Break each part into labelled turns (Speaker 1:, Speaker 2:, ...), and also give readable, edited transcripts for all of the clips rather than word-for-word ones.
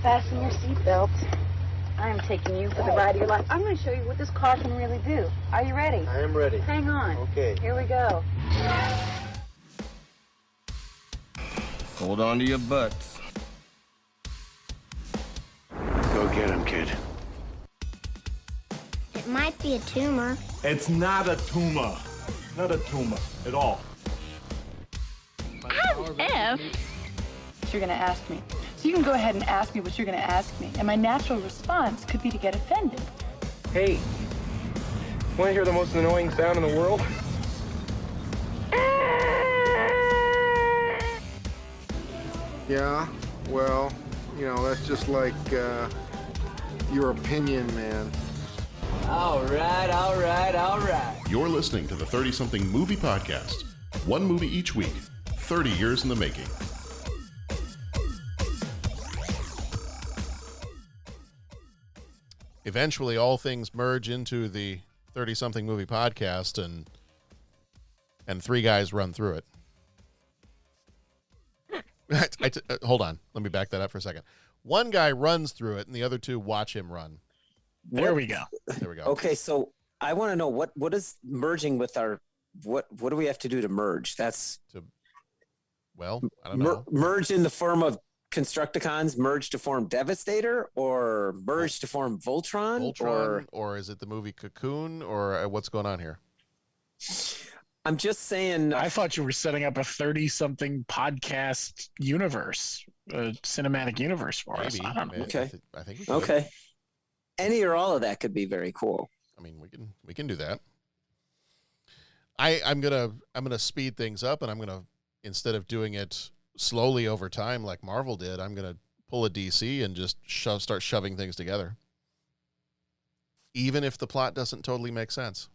Speaker 1: Fasten your seatbelts. I am taking you for the ride of your life. I'm going to show you what this car can really do. Are you ready?
Speaker 2: I am ready.
Speaker 1: Hang on.
Speaker 2: Okay.
Speaker 1: Here we go.
Speaker 3: Hold on to your butts.
Speaker 2: Go get him, kid.
Speaker 4: It might be a tumor.
Speaker 5: It's not a tumor. Not a tumor at all.
Speaker 6: As if.
Speaker 1: You're going to ask me. So you can go ahead and ask me what you're going to ask me. And my natural response could be to get offended.
Speaker 2: Hey, want to hear the most annoying sound in the world?
Speaker 7: Yeah, well, that's just like your opinion, man.
Speaker 8: All right.
Speaker 9: You're listening to the 30-something movie podcast. One movie each week, 30 years in the making.
Speaker 10: Eventually, all things merge into the 30-something movie podcast, and three guys run through it. Hold on. Let me back that up for a second. One guy runs through it, and the other two watch him run.
Speaker 6: There we go.
Speaker 8: Okay, so I want to know what is merging with our what do we have to do to merge? I don't know. Merge in the form of Constructicons, merge to form Devastator, or merge to form Voltron,
Speaker 10: or is it the movie Cocoon, or what's going on here?
Speaker 8: I'm just saying.
Speaker 6: I thought you were setting up a 30-something podcast universe, a cinematic universe for us. I don't know.
Speaker 8: Okay.
Speaker 10: I think we could.
Speaker 8: Okay. Any or all of that could be very cool.
Speaker 10: I mean, we can do that. I'm gonna speed things up, and I'm gonna, instead of doing it slowly over time like Marvel did, I'm gonna pull a DC and just start shoving things together, even if the plot doesn't totally make sense.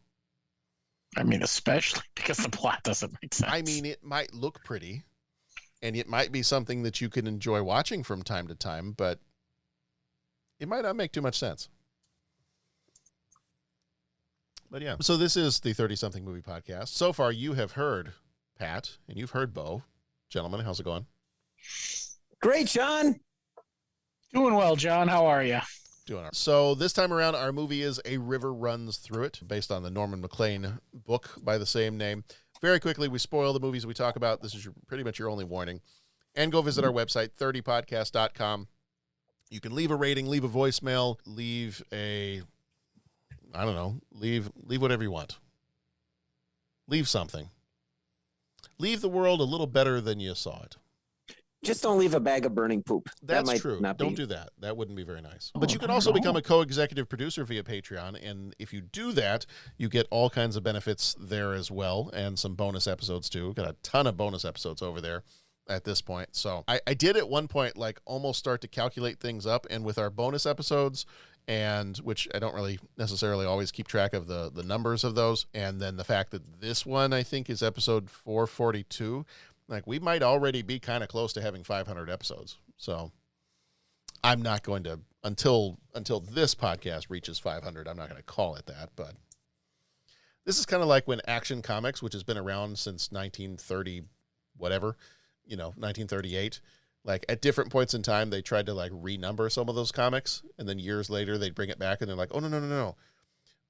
Speaker 6: I mean, especially because the plot doesn't make sense.
Speaker 10: I mean, it might look pretty, and it might be something that you can enjoy watching from time to time, but it might not make too much sense. But yeah, so this is the 30-something movie podcast. So far, you have heard Pat, and you've heard Bo. Gentlemen, how's it going?
Speaker 8: Great, John.
Speaker 6: Doing well, John. How are you?
Speaker 10: Doing all right. So this time around, our movie is A River Runs Through It, based on the Norman MacLean book by the same name. Very quickly, we spoil the movies we talk about. This is pretty much your only warning. And go visit our website, 30podcast.com. You can leave a rating, leave a voicemail, leave whatever you want. Leave something. Leave the world a little better than you saw it.
Speaker 8: Just don't leave a bag of burning poop.
Speaker 10: That's true. Don't do that. That wouldn't be very nice. But you can also become a co-executive producer via Patreon, and if you do that, you get all kinds of benefits there as well, and some bonus episodes too. We've got a ton of bonus episodes over there at this point. So I did at one point almost start to calculate things up, and with our bonus episodes, and which I don't really necessarily always keep track of the numbers of those, and then the fact that this one I think is episode 442, we might already be kind of close to having 500 episodes. So I'm not going to, until this podcast reaches 500, I'm not going to call it that, but this is kind of like when Action Comics, which has been around since 1930 whatever, 1938, at different points in time, they tried to renumber some of those comics, and then years later they'd bring it back and they're like, oh, no.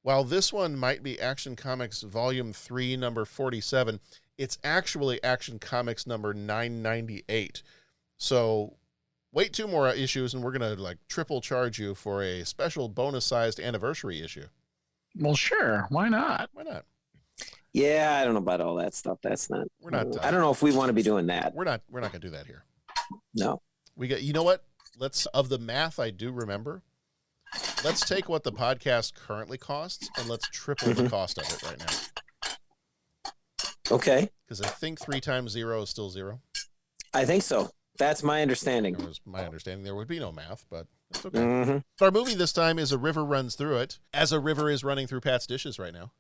Speaker 10: While this one might be Action Comics Volume 3, number 47, it's actually Action Comics number 998. So wait 2 more issues, and we're going to triple charge you for a special bonus-sized anniversary issue.
Speaker 6: Well, sure. Why not?
Speaker 10: Why not?
Speaker 8: Yeah, I don't know about all that stuff. That's not.
Speaker 10: We're not.
Speaker 8: I don't know if we want to be doing that.
Speaker 10: We're not going to do that here.
Speaker 8: No.
Speaker 10: We got. You know what? Of the math I do remember, let's take what the podcast currently costs and let's triple the cost of it right now.
Speaker 8: Okay.
Speaker 10: Because I think 3 times 0 is still 0.
Speaker 8: I think so. That's my understanding.
Speaker 10: That was my understanding. There would be no math, but that's okay.
Speaker 8: Mm-hmm.
Speaker 10: So our movie this time is A River Runs Through It, as a river is running through Pat's dishes right now.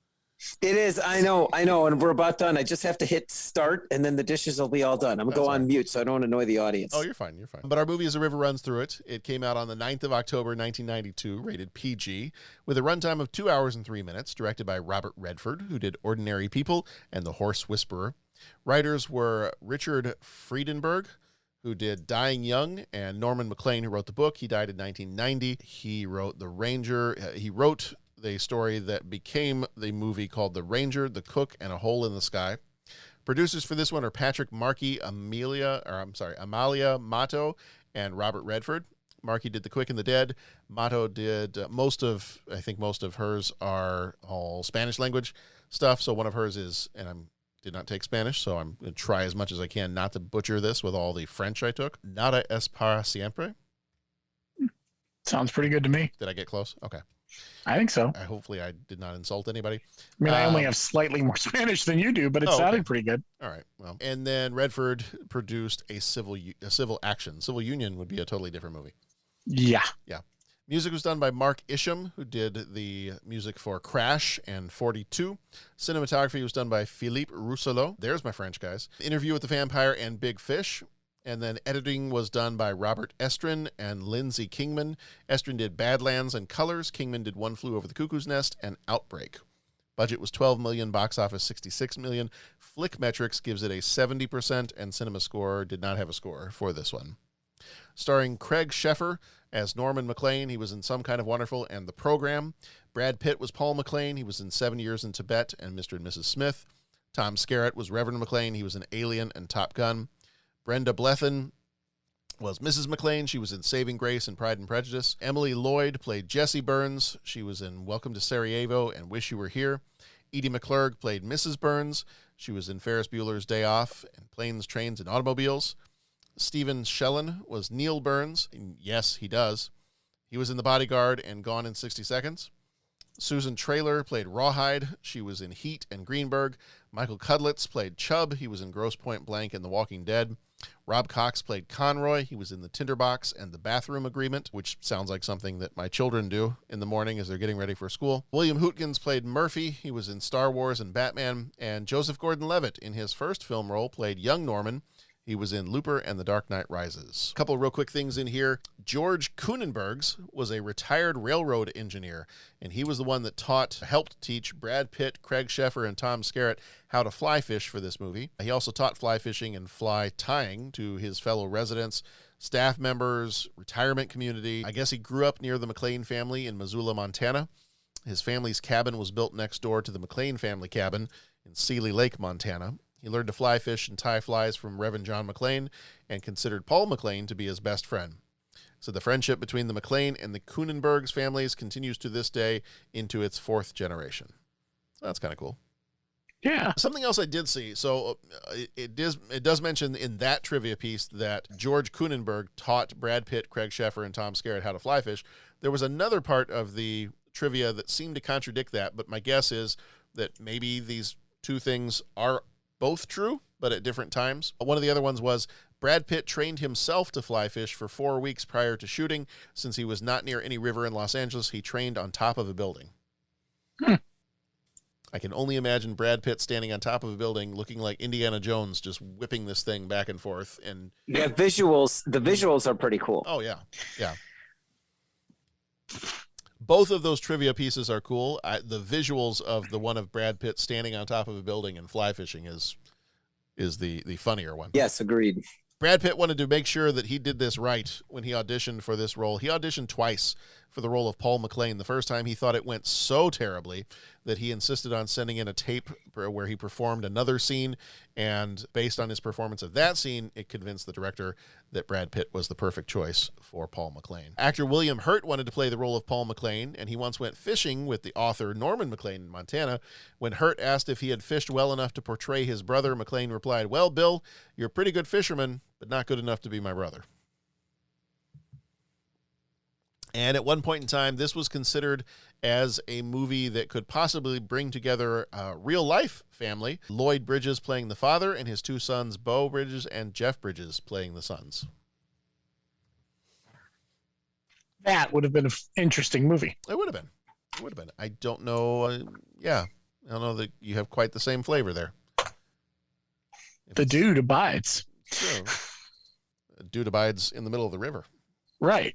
Speaker 8: It is. I know. And we're about done. I just have to hit start, and then the dishes will be all done. I'm going to go on mute, so I don't annoy the audience.
Speaker 10: Oh, you're fine. But our movie is A River Runs Through It. It came out on the 9th of October, 1992, rated PG, with a runtime of 2 hours and 3 minutes, directed by Robert Redford, who did Ordinary People and The Horse Whisperer. Writers were Richard Friedenberg, who did Dying Young, and Norman MacLean, who wrote the book. He died in 1990. He wrote The Ranger. He wrote the story that became the movie called The Ranger, The Cook, and A Hole in the Sky. Producers for this one are Patrick Markey, Amalia Mato, and Robert Redford. Markey did The Quick and the Dead. Mato did most of hers are all Spanish language stuff. So one of hers is, and I did not take Spanish, so I'm going to try as much as I can not to butcher this with all the French I took. Nada es para siempre.
Speaker 6: Sounds pretty good to me.
Speaker 10: Did I get close? Okay.
Speaker 6: I think so.
Speaker 10: Hopefully I did not insult anybody.
Speaker 6: I mean, I only have slightly more Spanish than you do, but it sounded pretty good.
Speaker 10: All right. Well, and then Redford produced a civil action. Civil Union would be a totally different movie.
Speaker 6: Yeah.
Speaker 10: Yeah. Music was done by Mark Isham, who did the music for Crash and 42. Cinematography was done by Philippe Rousselot. There's my French guys. Interview with the Vampire and Big Fish. And then editing was done by Robert Estrin and Lindsay Kingman. Estrin did Badlands and Colors. Kingman did One Flew Over the Cuckoo's Nest and Outbreak. Budget was $12 million, box office $66 million. Flickmetrics gives it a 70%, and CinemaScore did not have a score for this one. Starring Craig Sheffer as Norman MacLean. He was in Some Kind of Wonderful and The Program. Brad Pitt was Paul MacLean. He was in 7 Years in Tibet and Mr. and Mrs. Smith. Tom Skerritt was Reverend MacLean. He was in Alien and Top Gun. Brenda Blethyn was Mrs. MacLean. She was in Saving Grace and Pride and Prejudice. Emily Lloyd played Jessie Burns. She was in Welcome to Sarajevo and Wish You Were Here. Edie McClurg played Mrs. Burns. She was in Ferris Bueller's Day Off and Planes, Trains, and Automobiles. Stephen Shellen was Neil Burns. And yes, he does. He was in The Bodyguard and Gone in 60 Seconds. Susan Traylor played Rawhide. She was in Heat and Greenberg. Michael Cudlitz played Chubb. He was in Grosse Pointe Blank and The Walking Dead. Rob Cox played Conroy. He was in The Tinderbox and The Bathroom Agreement, which sounds like something that my children do in the morning as they're getting ready for school. William Hootkins played Murphy. He was in Star Wars and Batman. And Joseph Gordon-Levitt, in his first film role, played young Norman. He was in Looper and The Dark Knight Rises. A couple real quick things in here. George Kunenbergs was a retired railroad engineer, and he was the one that helped teach Brad Pitt, Craig Sheffer, and Tom Skerritt how to fly fish for this movie. He also taught fly fishing and fly tying to his fellow residents, staff members, retirement community. I guess he grew up near the McLean family in Missoula, Montana. His family's cabin was built next door to the McLean family cabin in Seeley Lake, Montana. He learned to fly fish and tie flies from Reverend John McLean and considered Paul McLean to be his best friend. So the friendship between the McLean and the Kunenbergs families continues to this day into its fourth generation. So that's kind of cool.
Speaker 6: Yeah.
Speaker 10: Something else I did see. So it does mention in that trivia piece that George Kunenberg taught Brad Pitt, Craig Sheffer, and Tom Skerritt how to fly fish. There was another part of the trivia that seemed to contradict that, but my guess is that maybe these two things are both true, but at different times. One of the other ones was Brad Pitt trained himself to fly fish for 4 weeks prior to shooting. Since he was not near any river in Los Angeles, he trained on top of a building. I can only imagine Brad Pitt standing on top of a building looking like Indiana Jones, just whipping this thing back and forth. And
Speaker 8: yeah, the visuals are pretty cool.
Speaker 10: Oh, yeah. Yeah. Both of those trivia pieces are cool. The visuals of the one of Brad Pitt standing on top of a building and fly fishing is the funnier one.
Speaker 8: Yes, agreed.
Speaker 10: Brad Pitt wanted to make sure that he did this right when he auditioned for this role. He auditioned twice for the role of Paul McLean. The first time he thought it went so terribly that he insisted on sending in a tape where he performed another scene, and based on his performance of that scene, it convinced the director that Brad Pitt was the perfect choice for Paul McLean. Actor William Hurt wanted to play the role of Paul McLean, and he once went fishing with the author Norman MacLean in Montana. When Hurt asked if he had fished well enough to portray his brother, McLean replied, "Well, Bill, you're a pretty good fisherman, but not good enough to be my brother." And at one point in time, this was considered as a movie that could possibly bring together a real-life family. Lloyd Bridges playing the father, and his two sons, Beau Bridges and Jeff Bridges, playing the sons.
Speaker 6: That would have been an interesting movie.
Speaker 10: It would have been. It would have been. I don't know. I don't know that you have quite the same flavor there.
Speaker 6: The dude abides.
Speaker 10: True. A dude abides in the middle of the river.
Speaker 6: Right.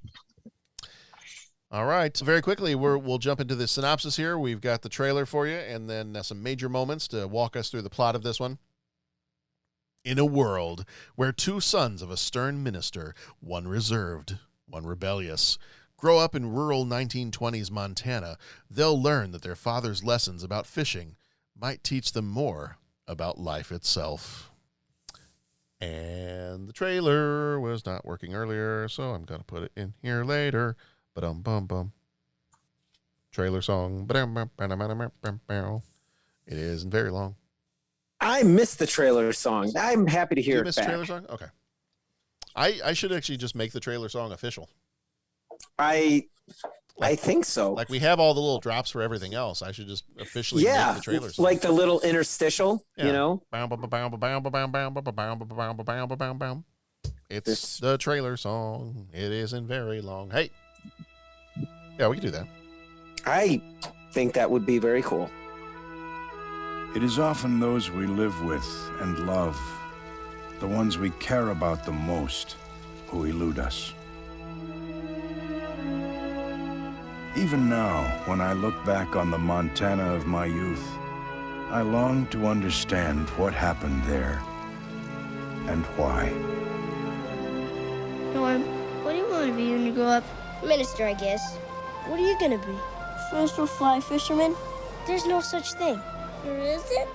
Speaker 10: All right. So very quickly, we'll jump into the synopsis here. We've got the trailer for you, and then some major moments to walk us through the plot of this one. In a world where two sons of a stern minister, one reserved, one rebellious, grow up in rural 1920s Montana, they'll learn that their father's lessons about fishing might teach them more about life itself. And the trailer was not working earlier, so I'm going to put it in here later. Ba-dum-bum-bum. Trailer song. It isn't very long.
Speaker 8: I missed the trailer song. I'm happy to hear
Speaker 10: You
Speaker 8: it
Speaker 10: missed
Speaker 8: back.
Speaker 10: the trailer song? Okay. I should actually just make the trailer song official.
Speaker 8: I think so.
Speaker 10: Like we have all the little drops for everything else. I should just officially make the trailer song.
Speaker 8: Like the little interstitial, you know?
Speaker 10: It's the trailer song. It isn't very long. Hey. Yeah, we can do that.
Speaker 8: I think that would be very cool.
Speaker 11: It is often those we live with and love, the ones we care about the most, who elude us. Even now, when I look back on the Montana of my youth, I long to understand what happened there and why.
Speaker 4: Norm, what do you want to be when you grow up? Minister, I guess. What are you gonna be? First or fly fisherman? There's no such thing. There isn't?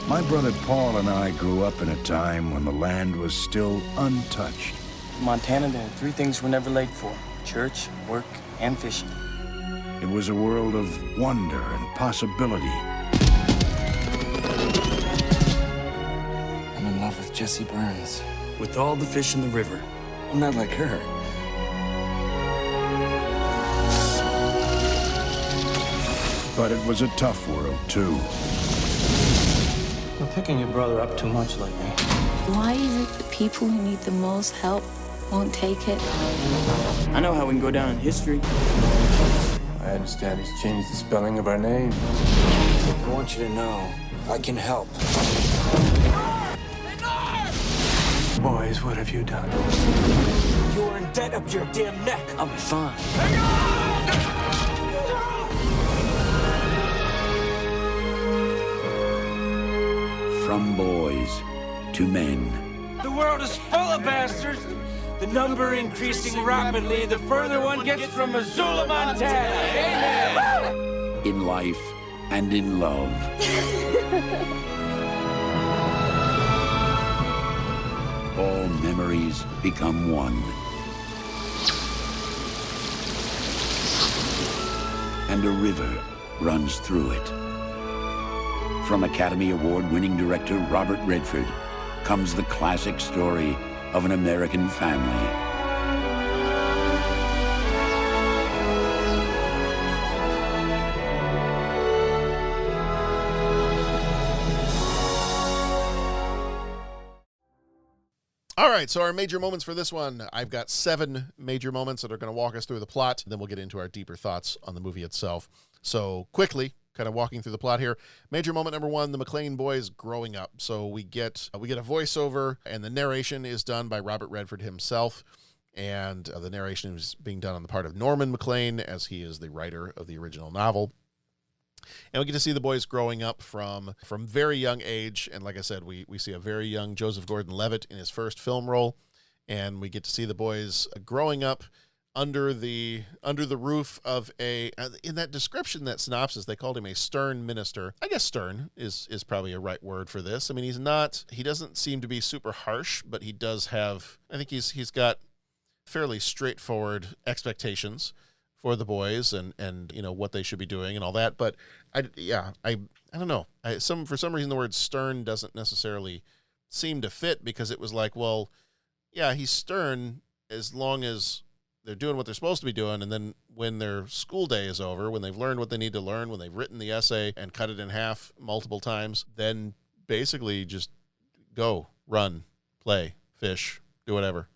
Speaker 11: My brother Paul and I grew up in a time when the land was still untouched.
Speaker 12: In Montana, there are three things we're never late for: church, work, and fishing.
Speaker 11: It was a world of wonder and possibility.
Speaker 12: I'm in love with Jessie Burns. With all the fish in the river, I'm not like her.
Speaker 11: But it was a tough world, too.
Speaker 12: You're picking your brother up too much lately.
Speaker 13: Why is it the people who need the most help won't take it?
Speaker 12: I know how we can go down in history. I understand he's changed the spelling of our name. I want you to know I can help. Boys, what have you done? You're in debt up your damn neck. I'll be fine.
Speaker 14: From boys to men.
Speaker 15: The world is full of bastards. The number increasing rapidly the further one gets from Missoula, Montana. Amen.
Speaker 14: In life and in love. All memories become one. And a river runs through it. From Academy Award-winning director Robert Redford comes the classic story of an American family.
Speaker 10: All right, so our major moments for this one. I've got 7 major moments that are going to walk us through the plot. Then we'll get into our deeper thoughts on the movie itself. So quickly, kind of walking through the plot here. Major moment number 1, the McClane boys growing up. So we get a voiceover, and the narration is done by Robert Redford himself. And the narration is being done on the part of Norman McClane, as he is the writer of the original novel. And we get to see the boys growing up from very young age. And like I said, we see a very young Joseph Gordon-Levitt in his first film role. And we get to see the boys growing up under the roof of in that description, that synopsis, they called him a stern minister. I guess stern is probably a right word for this. I mean, he doesn't seem to be super harsh, but he does have, I think he's got fairly straightforward expectations for the boys and you know what they should be doing and all that. But I don't know. For some reason the word stern doesn't necessarily seem to fit, because it was like, well, yeah, he's stern as long as they're doing what they're supposed to be doing, and then when their school day is over, when they've learned what they need to learn, when they've written the essay and cut it in half multiple times, then basically just go, run, play, fish, do whatever.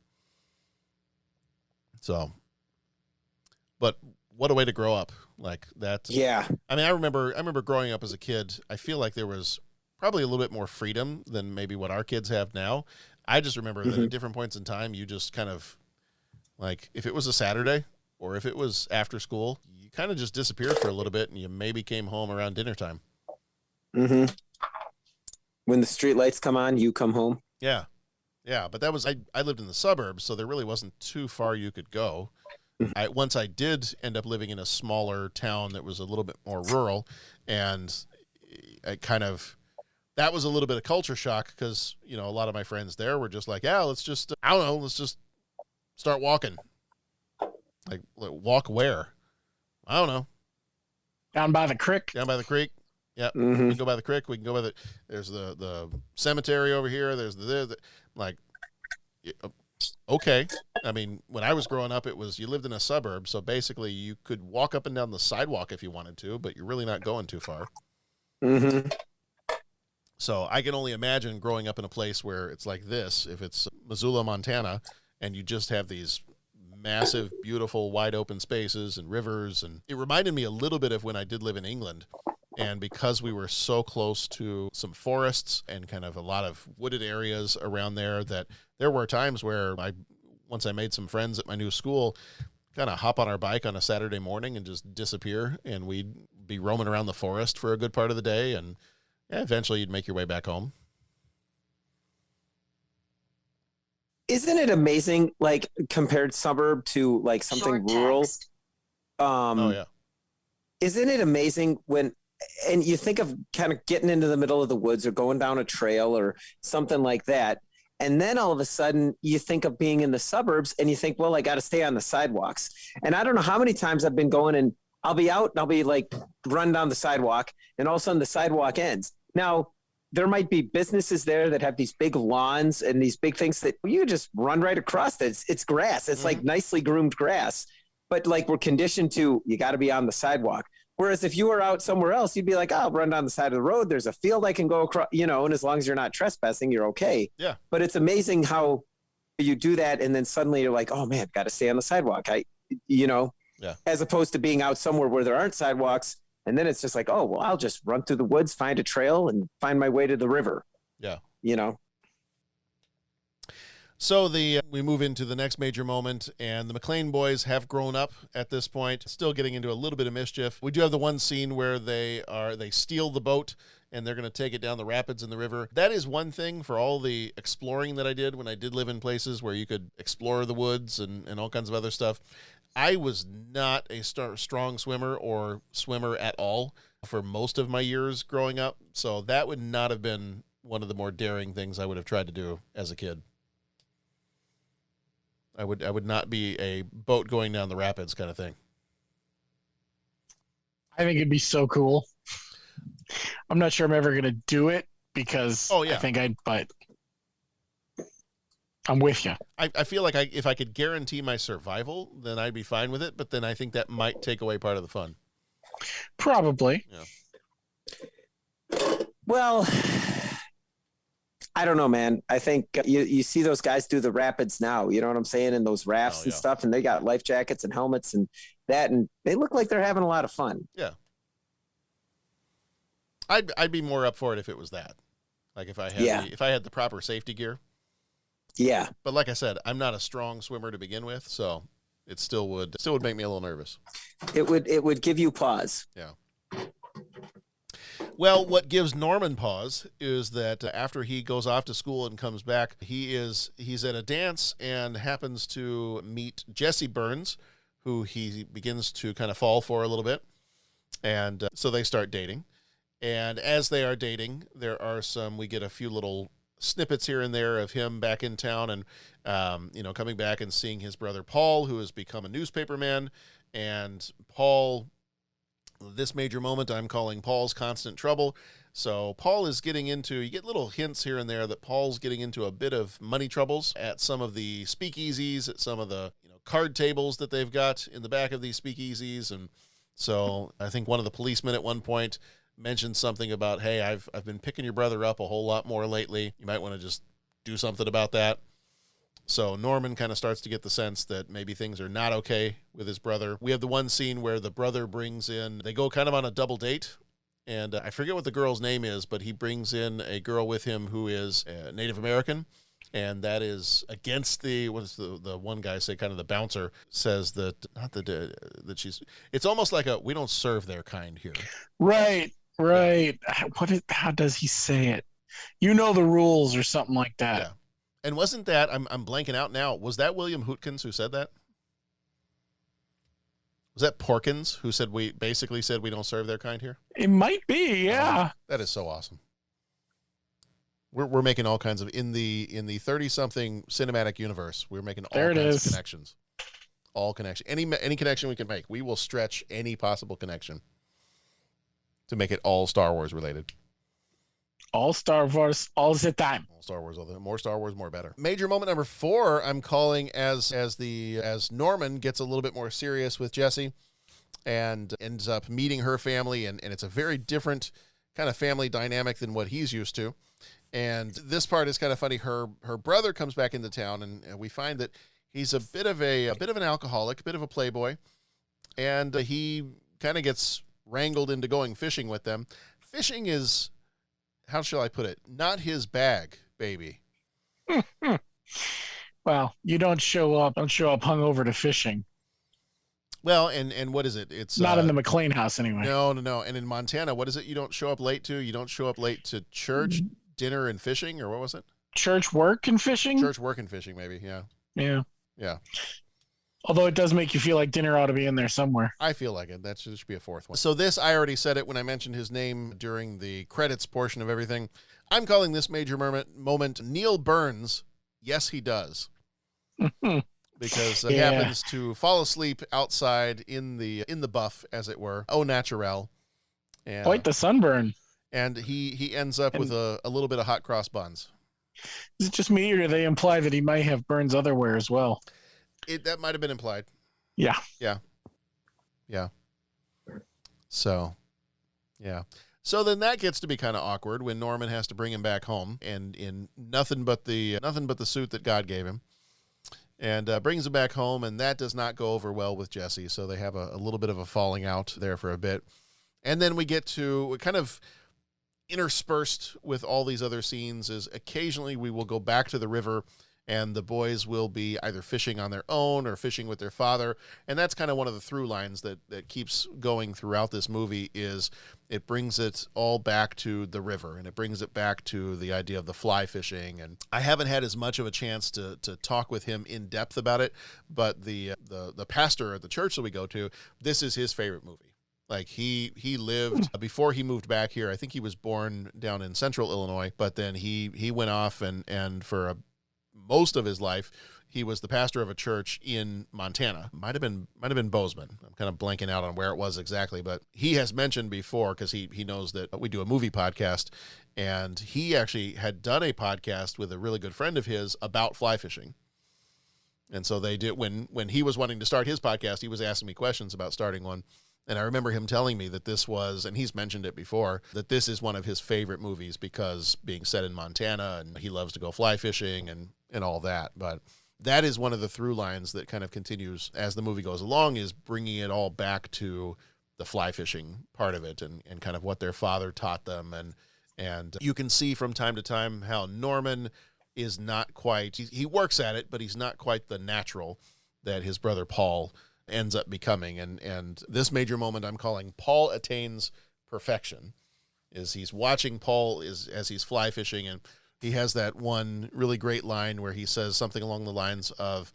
Speaker 10: So, but what a way to grow up like that.
Speaker 8: Yeah.
Speaker 10: I mean, I remember growing up as a kid. I feel like there was probably a little bit more freedom than maybe what our kids have now. I just remember that at different points in time, you just kind of, like, if it was a Saturday or if it was after school, you kind of just disappeared for a little bit, and you maybe came home around dinner time.
Speaker 8: Mm-hmm. When the street lights come on, you come home.
Speaker 10: Yeah. Yeah, but that was I lived in the suburbs, so there really wasn't too far you could go. Once I did end up living in a smaller town that was a little bit more rural, and that was a little bit of culture shock because, you know, a lot of my friends there were just like, yeah, let's just start walking. Like, walk where? I don't know.
Speaker 6: Down by the creek.
Speaker 10: Down by the creek. Yeah, we can go by the creek. We can go by there's the cemetery over here. There's like, okay. I mean, when I was growing up, it was, you lived in a suburb. So basically you could walk up and down the sidewalk if you wanted to, but you're really not going too far.
Speaker 8: Mm-hmm.
Speaker 10: So I can only imagine growing up in a place where it's like this, if it's Missoula, Montana, and you just have these massive, beautiful, wide open spaces and rivers. And it reminded me a little bit of when I did live in England. And because we were so close to some forests and kind of a lot of wooded areas around there, that there were times where once I made some friends at my new school, kind of hop on our bike on a Saturday morning and just disappear. And we'd be roaming around the forest for a good part of the day. And eventually you'd make your way back home.
Speaker 8: Isn't it amazing, like, compared suburb to like something rural?
Speaker 10: Oh yeah.
Speaker 8: Isn't it amazing and you think of kind of getting into the middle of the woods or going down a trail or something like that. And then all of a sudden you think of being in the suburbs and you think, well, I got to stay on the sidewalks. And I don't know how many times I've been going and I'll be out and I'll be like run down the sidewalk and all of a sudden the sidewalk ends. Now, there might be businesses there that have these big lawns and these big things that you just run right across it. It's grass. It's like nicely groomed grass, but like we're conditioned to, you got to be on the sidewalk. Whereas if you were out somewhere else, you'd be like, oh, I'll run down the side of the road. There's a field I can go across, you know, and as long as you're not trespassing, you're okay.
Speaker 10: Yeah.
Speaker 8: But it's amazing how you do that. And then suddenly you're like, oh man, got to stay on the sidewalk. As opposed to being out somewhere where there aren't sidewalks. And then it's just like, oh, well, I'll just run through the woods, find a trail and find my way to the river.
Speaker 10: Yeah.
Speaker 8: You know?
Speaker 10: So we move into the next major moment, and the McLean boys have grown up at this point, still getting into a little bit of mischief. We do have the one scene where they steal the boat, and they're going to take it down the rapids in the river. That is one thing for all the exploring that I did when I did live in places where you could explore the woods and all kinds of other stuff. I was not a strong swimmer or swimmer at all for most of my years growing up, so that would not have been one of the more daring things I would have tried to do as a kid. I would not be a boat going down the rapids kind of thing.
Speaker 6: I think it'd be so cool. I'm not sure I'm ever going to do it because but I'm with you.
Speaker 10: I feel like if I could guarantee my survival, then I'd be fine with it. But then I think that might take away part of the fun.
Speaker 6: Probably.
Speaker 8: Yeah. Well, I don't know, man. I think you see those guys do the rapids now, you know what I'm saying? And those rafts and stuff, and they got life jackets and helmets and that, and they look like they're having a lot of fun.
Speaker 10: Yeah. I'd be more up for it if it was that. Like if I had the proper safety gear.
Speaker 8: Yeah.
Speaker 10: But like I said, I'm not a strong swimmer to begin with, so it still would make me a little nervous.
Speaker 8: It would give you pause.
Speaker 10: Yeah. Well, what gives Norman pause is that after he goes off to school and comes back, he's at a dance and happens to meet Jesse Burns, who he begins to kind of fall for a little bit. And so they start dating. And as they are dating, we get a few little snippets here and there of him back in town and, coming back and seeing his brother Paul, who has become a newspaperman. And Paul, this major moment I'm calling Paul's constant trouble. So Paul is you get little hints here and there that Paul's getting into a bit of money troubles at some of the speakeasies, at some of the card tables that they've got in the back of these speakeasies. And so I think one of the policemen at one point mentioned something about, hey, I've been picking your brother up a whole lot more lately. You might want to just do something about that. So Norman kind of starts to get the sense that maybe things are not okay with his brother. We have the one scene where the brother they go kind of on a double date. And I forget what the girl's name is, but he brings in a girl with him who is Native American. And that is against the one guy say, kind of the bouncer says that, it's almost like we don't serve their kind here.
Speaker 6: Right. How does he say it? You know the rules or something like that.
Speaker 10: Yeah. And wasn't that, I'm blanking out now, was that William Hootkins who said that? Was that Porkins who said we don't serve their kind here?
Speaker 6: It might be, yeah.
Speaker 10: That is so awesome. We're making all kinds of in the 30-something cinematic universe. We're making all kinds of connections. All connection. Any connection we can make. We will stretch any possible connection to make it all Star Wars related.
Speaker 6: All Star Wars, all the time.
Speaker 10: All Star Wars, all the more Star Wars, more better. Major moment number 4, I'm calling as Norman gets a little bit more serious with Jessie and ends up meeting her family, and it's a very different kind of family dynamic than what he's used to. And this part is kind of funny. Her brother comes back into town, and we find that he's a bit of an alcoholic, a bit of a playboy, and he kind of gets wrangled into going fishing with them. Fishing is, how shall I put it, not his bag, baby.
Speaker 6: Well, you don't show up hungover to fishing.
Speaker 10: Well, and what is it? It's
Speaker 6: not in the McLean house anyway.
Speaker 10: No. And in Montana, what is it you don't show up late to? You don't show up late to church, dinner, and fishing, or what was it?
Speaker 6: Church, work, and fishing?
Speaker 10: Church, work, and fishing, maybe, yeah.
Speaker 6: Yeah.
Speaker 10: Yeah.
Speaker 6: Although it does make you feel like dinner ought to be in there somewhere.
Speaker 10: I feel like it. That should be a 4th one. So this, I already said it when I mentioned his name during the credits portion of everything. I'm calling this major moment Neil Burns. Yes, he does. Because he happens to fall asleep outside in the buff, as it were. Au naturel. And,
Speaker 6: quite the sunburn.
Speaker 10: And he ends up with a little bit of hot cross buns.
Speaker 6: Is it just me, or do they imply that he might have Burns otherwhere as well?
Speaker 10: That might have been implied.
Speaker 6: Yeah.
Speaker 10: So, yeah. So then that gets to be kind of awkward when Norman has to bring him back home, and in nothing but the suit that God gave him, and brings him back home, and that does not go over well with Jessie. So they have a little bit of a falling out there for a bit, and then we get to kind of interspersed with all these other scenes is occasionally we will go back to the river, and the boys will be either fishing on their own or fishing with their father. And that's kind of one of the through lines that keeps going throughout this movie is it brings it all back to the river, and it brings it back to the idea of the fly fishing. And I haven't had as much of a chance to talk with him in depth about it, but the pastor at the church that we go to, this is his favorite movie. Like he lived before he moved back here. I think he was born down in central Illinois, but then he went off and for most of his life, he was the pastor of a church in Montana. Might have been Bozeman. I'm kind of blanking out on where it was exactly, but he has mentioned before, because he knows that we do a movie podcast, and he actually had done a podcast with a really good friend of his about fly fishing. And so they did, when he was wanting to start his podcast, he was asking me questions about starting one. And I remember him telling me that this was, and he's mentioned it before, that this is one of his favorite movies because being set in Montana, and he loves to go fly fishing and all that. But that is one of the through lines that kind of continues as the movie goes along, is bringing it all back to the fly fishing part of it and kind of what their father taught them. And you can see from time to time how Norman is not quite, he works at it, but he's not quite the natural that his brother Paul ends up becoming. And this major moment I'm calling Paul attains perfection, is he's watching Paul as he's fly fishing, and he has that one really great line where he says something along the lines of,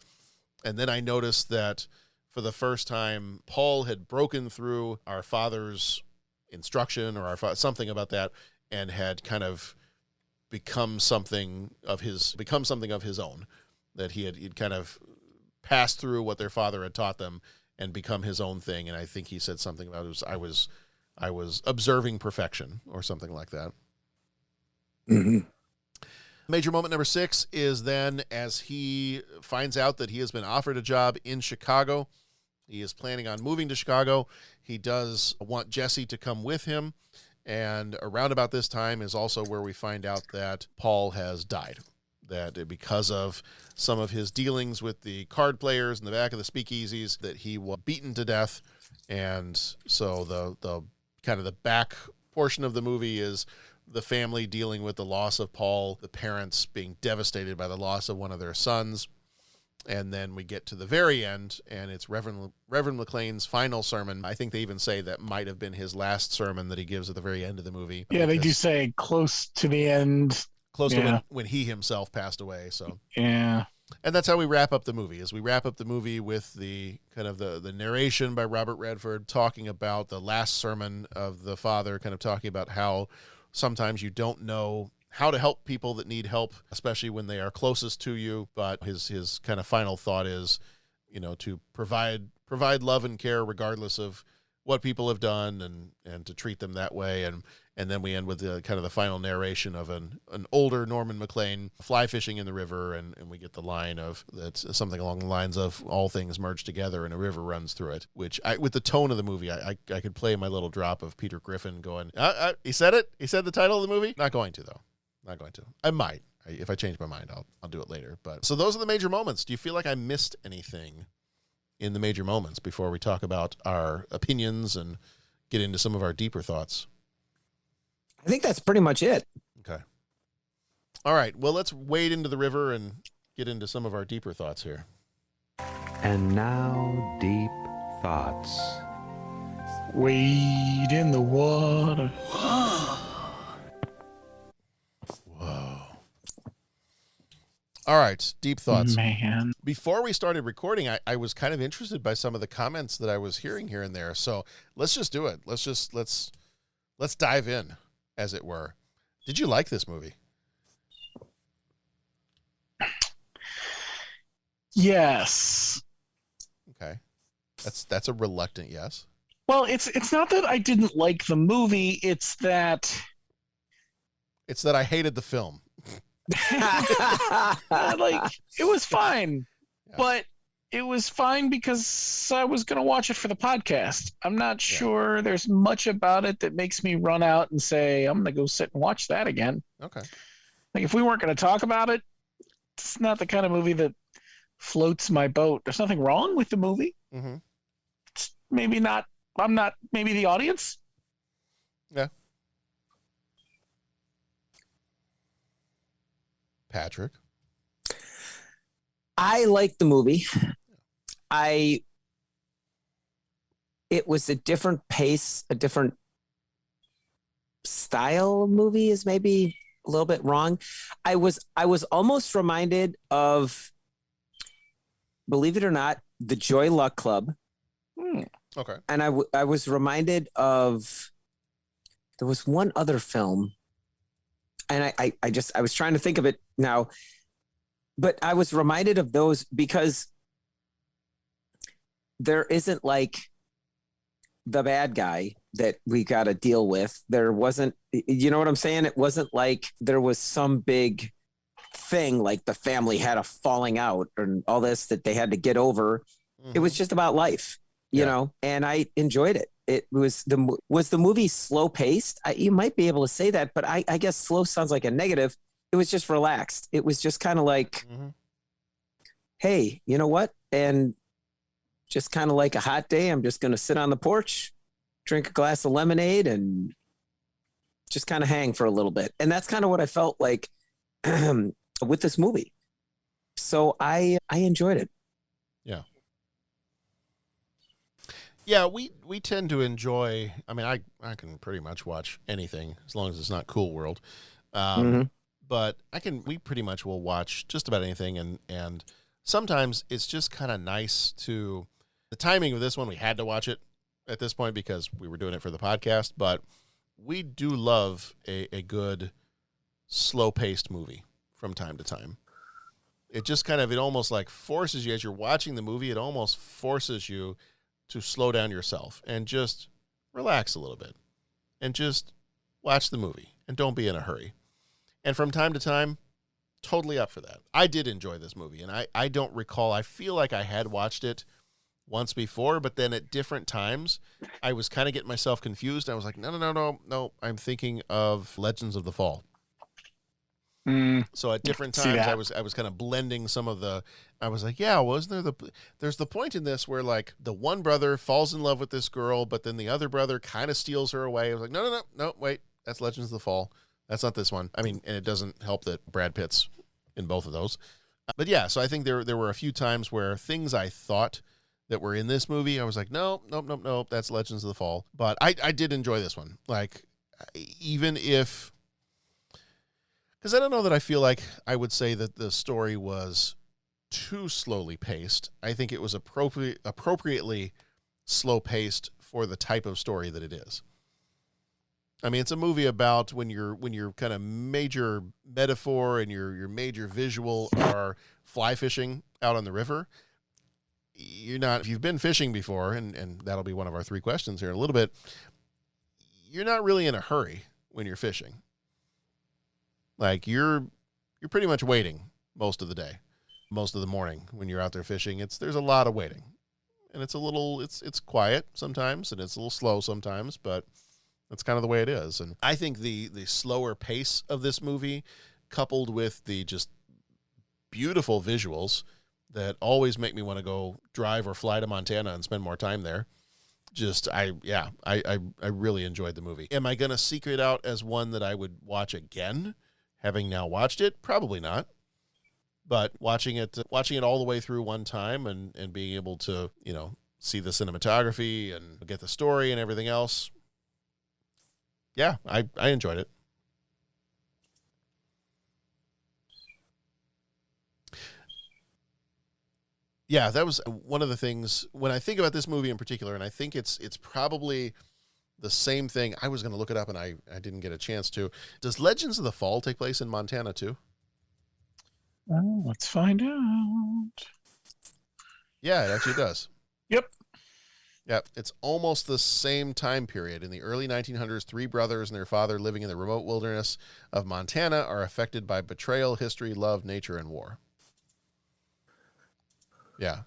Speaker 10: and then I noticed that for the first time, Paul had broken through our father's instruction, or something about that, and had kind of become something of his own, that he'd kind of passed through what their father had taught them and become his own thing. And I think he said something about it was, I was observing perfection, or something like that.
Speaker 14: Mm-hmm.
Speaker 10: Major moment number 6 is then as he finds out that he has been offered a job in Chicago. He is planning on moving to Chicago. He does want Jessie to come with him. And around about this time is also where we find out that Paul has died. That because of some of his dealings with the card players in the back of the speakeasies, that he was beaten to death. And so the kind of the back portion of the movie is the family dealing with the loss of Paul, the parents being devastated by the loss of one of their sons. And then we get to the very end, and it's Reverend McLean's final sermon. I think they even say that might have been his last sermon that he gives at the very end of the movie.
Speaker 6: Yeah, they do say close to the end.
Speaker 10: Close to when he himself passed away. So
Speaker 6: yeah.
Speaker 10: And that's how we wrap up the movie, is we wrap up the movie with the kind of the narration by Robert Redford talking about the last sermon of the father, kind of talking about how sometimes you don't know how to help people that need help, especially when they are closest to you. But his kind of final thought is, to provide love and care regardless of what people have done, and to treat them that way. And then we end with the kind of the final narration of an older Norman McLean fly fishing in the river, and we get the line of that's something along the lines of all things merge together and a river runs through it, which with the tone of the movie, I could play my little drop of Peter Griffin going, he said it? He said the title of the movie? Not going to, though. Not going to. I might. If I change my mind, I'll do it later. But so those are the major moments. Do you feel like I missed anything in the major moments before we talk about our opinions and get into some of our deeper thoughts?
Speaker 8: I think that's pretty much it.
Speaker 10: Okay. All right. Well, let's wade into the river and get into some of our deeper thoughts here.
Speaker 16: And now, deep thoughts.
Speaker 6: Wade in the water.
Speaker 10: Whoa. All right. Deep thoughts.
Speaker 6: Man.
Speaker 10: Before we started recording, I was kind of interested by some of the comments that I was hearing here and there. So let's just do it. Let's dive in, as it were. Did you like this movie?
Speaker 6: Yes.
Speaker 10: Okay. That's a reluctant yes.
Speaker 6: Well, it's not that I didn't like the movie, it's that
Speaker 10: I hated the film.
Speaker 6: Like, it was fine. Yeah. But it was fine because I was going to watch it for the podcast. I'm not sure there's much about it that makes me run out and say, I'm going to go sit and watch that again.
Speaker 10: Okay.
Speaker 6: Like, if we weren't going to talk about it, it's not the kind of movie that floats my boat. There's nothing wrong with the movie.
Speaker 10: Mm-hmm.
Speaker 6: It's maybe not, maybe the audience.
Speaker 10: Yeah. Patrick?
Speaker 8: I liked the movie. It was a different pace, a different style of movie is maybe a little bit wrong. I was almost reminded of, believe it or not, the Joy Luck Club.
Speaker 10: Okay.
Speaker 8: And I was reminded of, there was one other film, and I was trying to think of it now, but I was reminded of those because there isn't like the bad guy that we got to deal with. There wasn't, you know what I'm saying? It wasn't like there was some big thing like the family had a falling out and all this that they had to get over. Mm-hmm. It was just about life, you know, and I enjoyed it. It was the movie slow paced? You might be able to say that, but I guess slow sounds like a negative. It was just relaxed. It was just kind of like, hey, you know what? And just kind of like a hot day, I'm just going to sit on the porch, drink a glass of lemonade, and just kind of hang for a little bit. And that's kind of what I felt like with this movie. So I enjoyed it.
Speaker 10: Yeah. Yeah, we tend to enjoy, I mean, I can pretty much watch anything as long as it's not Cool World. But we pretty much will watch just about anything. And sometimes it's just kind of nice to, the timing of this one, we had to watch it at this point because we were doing it for the podcast, but we do love a good slow-paced movie from time to time. It just kind of, it almost like forces you, as you're watching the movie, it almost forces you to slow down yourself and just relax a little bit and just watch the movie and don't be in a hurry. And from time to time, totally up for that. I did enjoy this movie, and I don't recall, I feel like I had watched it once before, but then at different times, I was kind of getting myself confused. I was like, no, I'm thinking of Legends of the Fall. So at different times, I was kind of blending some of the, I was like, yeah, wasn't there's the point in this where like the one brother falls in love with this girl, but then the other brother kind of steals her away. I was like, no, wait, that's Legends of the Fall. That's not this one. I mean, and it doesn't help that Brad Pitt's in both of those. But yeah, so I think there were a few times where things I thought that were in this movie, I was like, nope, that's Legends of the Fall. But I did enjoy this one. Like, even if, because I don't know that I feel like I would say that the story was too slowly paced. I think it was appropriately slow paced for the type of story that it is. I mean, it's a movie about when your kind of major metaphor and your major visual are fly fishing out on the river. You're not, if you've been fishing before, and that'll be one of our 3 questions here in a little bit, you're not really in a hurry when you're fishing. Like, you're pretty much waiting most of the day, most of the morning when you're out there fishing. There's a lot of waiting, and it's quiet sometimes, and it's a little slow sometimes, but that's kind of the way it is. And I think the slower pace of this movie, coupled with the just beautiful visuals that always make me want to go drive or fly to Montana and spend more time there. I really enjoyed the movie. Am I going to seek it out as one that I would watch again, having now watched it? Probably not. But watching it all the way through one time and being able to, see the cinematography and get the story and everything else, yeah, I enjoyed it. Yeah, that was one of the things when I think about this movie in particular, and I think it's probably the same thing. I was going to look it up, and I didn't get a chance to. Does Legends of the Fall take place in Montana too?
Speaker 6: Let's find out.
Speaker 10: Yeah, it actually does.
Speaker 6: Yep.
Speaker 10: Yep, it's almost the same time period. In the early 1900s, 3 brothers and their father living in the remote wilderness of Montana are affected by betrayal, history, love, nature, and war. Yeah.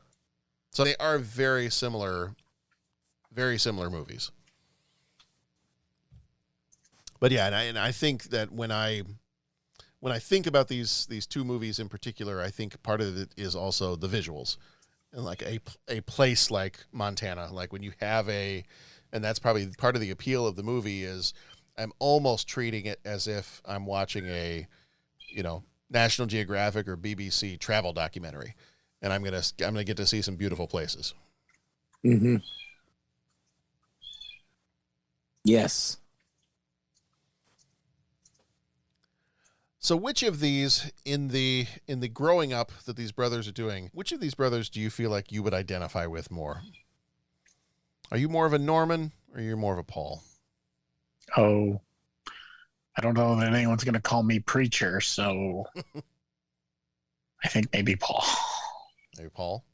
Speaker 10: So they are very similar movies. But yeah, and I think that when I think about these 2 movies in particular, I think part of it is also the visuals. And like a place like Montana, like when you have and that's probably part of the appeal of the movie is I'm almost treating it as if I'm watching a, National Geographic or BBC travel documentary. And I'm gonna get to see some beautiful places.
Speaker 8: Mm-hmm. Yes.
Speaker 10: So which of these in the growing up that these brothers are doing, which of these brothers do you feel like you would identify with more? Are you more of a Norman or you're more of a Paul?
Speaker 6: Oh, I don't know that anyone's going to call me preacher, so I think maybe Paul.
Speaker 10: Maybe Paul?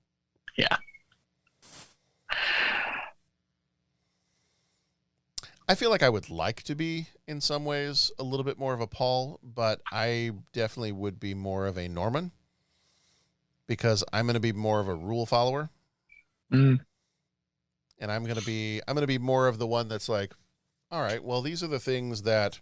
Speaker 6: Yeah.
Speaker 10: I feel like I would like to be, in some ways, a little bit more of a Paul, but I definitely would be more of a Norman because I'm going to be more of a rule follower.
Speaker 6: Mm.
Speaker 10: And I'm going to be more of the one that's like, all right, well, these are the things that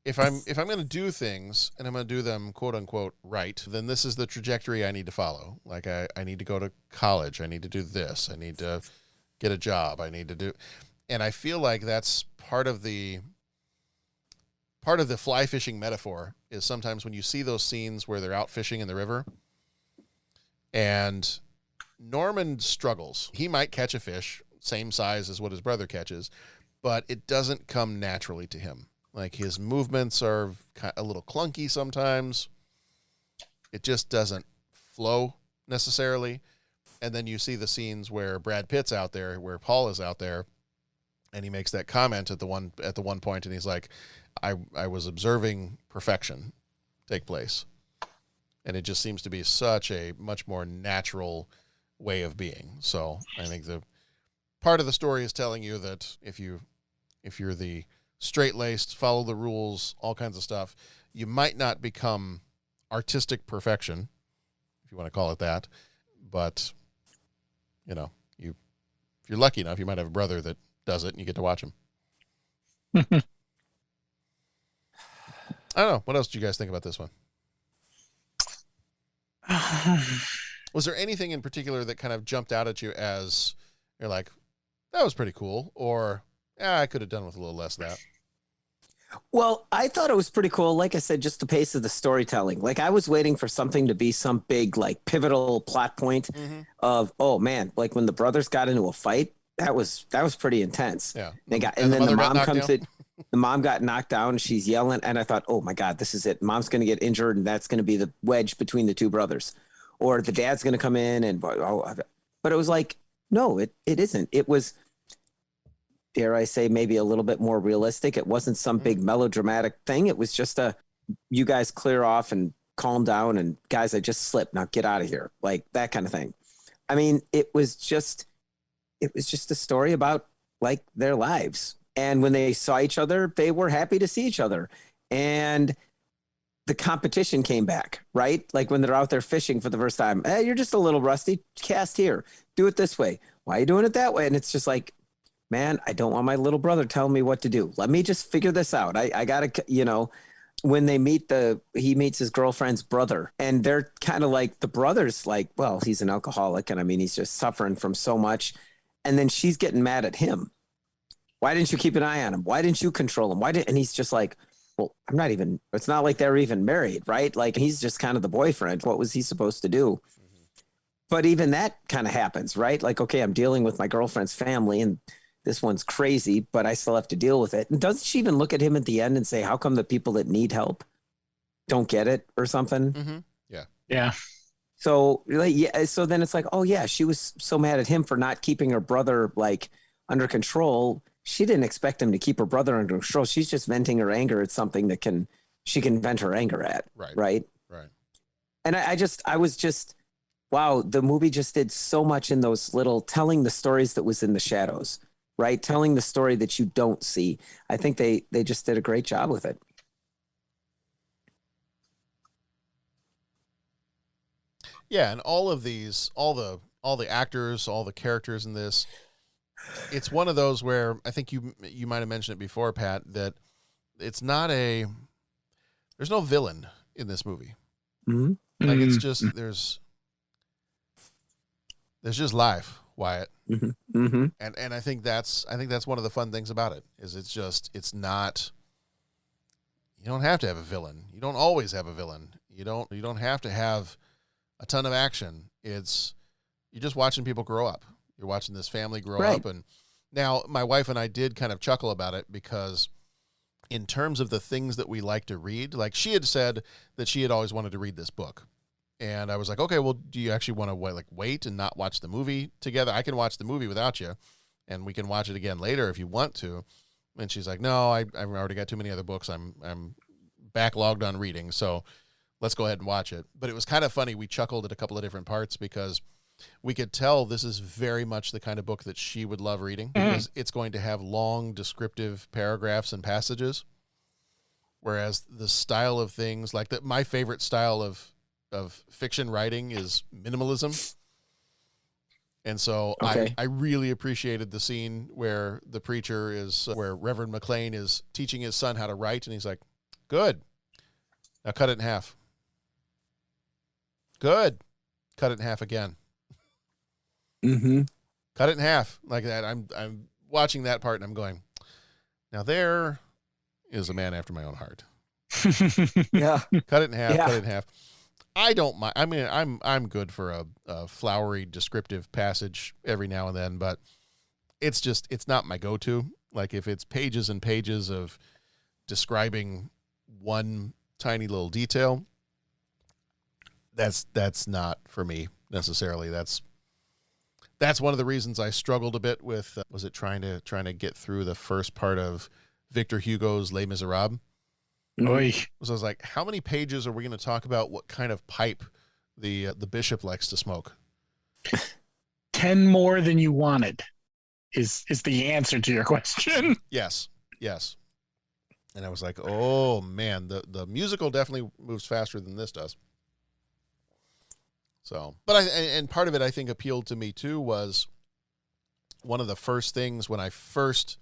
Speaker 10: if I'm going to do things and I'm going to do them quote unquote right, then this is the trajectory I need to follow. Like I need to go to college. I need to do this. I need to get a job. I need to do. And I feel like that's part of the fly fishing metaphor is sometimes when you see those scenes where they're out fishing in the river and Norman struggles. He might catch a fish same size as what his brother catches, but it doesn't come naturally to him. Like his movements are a little clunky sometimes. It just doesn't flow necessarily. And then you see the scenes where Brad Pitt's out there, where Paul is out there, and he makes that comment at the one point, and he's like, I was observing perfection take place. And it just seems to be such a much more natural way of being. So I think the part of the story is telling you that if you're the straight-laced, follow the rules, all kinds of stuff, you might not become artistic perfection, if you want to call it that. But, if you're lucky enough, you might have a brother that does it and you get to watch him. I don't know. What else do you guys think about this one? Was there anything in particular that kind of jumped out at you as you're like, that was pretty cool, or I could have done with a little less of that?
Speaker 8: Well, I thought it was pretty cool. Like I said, just the pace of the storytelling. Like I was waiting for something to be some big, like pivotal plot point of, oh man, like when the brothers got into a fight, that was pretty intense.
Speaker 10: Yeah.
Speaker 8: And then the mom comes
Speaker 10: down.
Speaker 8: in, the mom got knocked down. She's yelling. And I thought, oh my God, this is it. Mom's going to get injured. And that's going to be the wedge between the two brothers, or the dad's going to come in and, but it was like, no, it isn't. It was, dare I say, maybe a little bit more realistic. It wasn't some big melodramatic thing. It was just you guys clear off and calm down, and guys, I just slipped. Now get out of here. Like that kind of thing. I mean, it was just a story about like their lives. And when they saw each other, they were happy to see each other. And the competition came back, right? Like when they're out there fishing for the first time, hey, you're just a little rusty. Cast here. Do it this way. Why are you doing it that way? And it's just like, man, I don't want my little brother telling me what to do. Let me just figure this out. I gotta, when they he meets his girlfriend's brother, and they're kind of like, the brother's like, well, he's an alcoholic. And I mean, he's just suffering from so much. And then she's getting mad at him. Why didn't you keep an eye on him? Why didn't you control him? And he's just like, well, it's not like they're even married, right? Like he's just kind of the boyfriend. What was he supposed to do? But even that kind of happens, right? Like, okay, I'm dealing with my girlfriend's family and this one's crazy, but I still have to deal with it. And doesn't she even look at him at the end and say, how come the people that need help don't get it or something?
Speaker 10: Mm-hmm. Yeah.
Speaker 6: Yeah.
Speaker 8: So so then it's like, oh yeah, she was so mad at him for not keeping her brother like under control. She didn't expect him to keep her brother under control. She's just venting her anger at something that she can vent her anger at. Right. And I was just, wow, the movie just did so much in those little telling the stories that was in the shadows. Right? Telling the story that you don't see. I think they just did a great job with it.
Speaker 10: Yeah, and all of these, all the actors, all the characters in this, it's one of those where I think you might have mentioned it before, Pat, that it's not there's no villain in this movie.
Speaker 8: Mm-hmm.
Speaker 10: Like it's just there's just life, Wyatt.
Speaker 8: Mm-hmm. Mm-hmm.
Speaker 10: And I think that's one of the fun things about it is it's not, you don't have to have a villain. You don't always have a villain. You don't have to have a ton of action. You're just watching people grow up. You're watching this family grow up. And now my wife and I did kind of chuckle about it because in terms of the things that we like to read, like she had said that she had always wanted to read this book. And I was like, okay, well, do you actually want to wait and not watch the movie together? I can watch the movie without you, and we can watch it again later if you want to. And she's like, no, I've already got too many other books. I'm backlogged on reading, so let's go ahead and watch it. But it was kind of funny. We chuckled at a couple of different parts because we could tell this is very much the kind of book that she would love reading because it's going to have long descriptive paragraphs and passages, whereas the style of things like that, my favorite style of fiction writing is minimalism. And so I really appreciated the scene where the preacher where Reverend McLean is teaching his son how to write. And he's like, good. Now cut it in half. Good. Cut it in half again.
Speaker 8: Mm-hmm.
Speaker 10: Cut it in half like that. I'm watching that part and I'm going, now there is a man after my own heart.
Speaker 8: Yeah.
Speaker 10: Cut it in half.
Speaker 8: Yeah.
Speaker 10: Cut it in half. I don't mind. I mean, I'm good for a flowery, descriptive passage every now and then, but it's not my go-to. Like if it's pages and pages of describing one tiny little detail, that's not for me necessarily. That's one of the reasons I struggled a bit with. Was it trying to get through the first part of Victor Hugo's Les Miserables?
Speaker 6: Oy.
Speaker 10: So I was like, how many pages are we going to talk about what kind of pipe the bishop likes to smoke?
Speaker 6: 10 more than you wanted is the answer to your question.
Speaker 10: Yes. And I was like, oh man, the musical definitely moves faster than this does. So, but and part of it I think appealed to me too was one of the first things when I first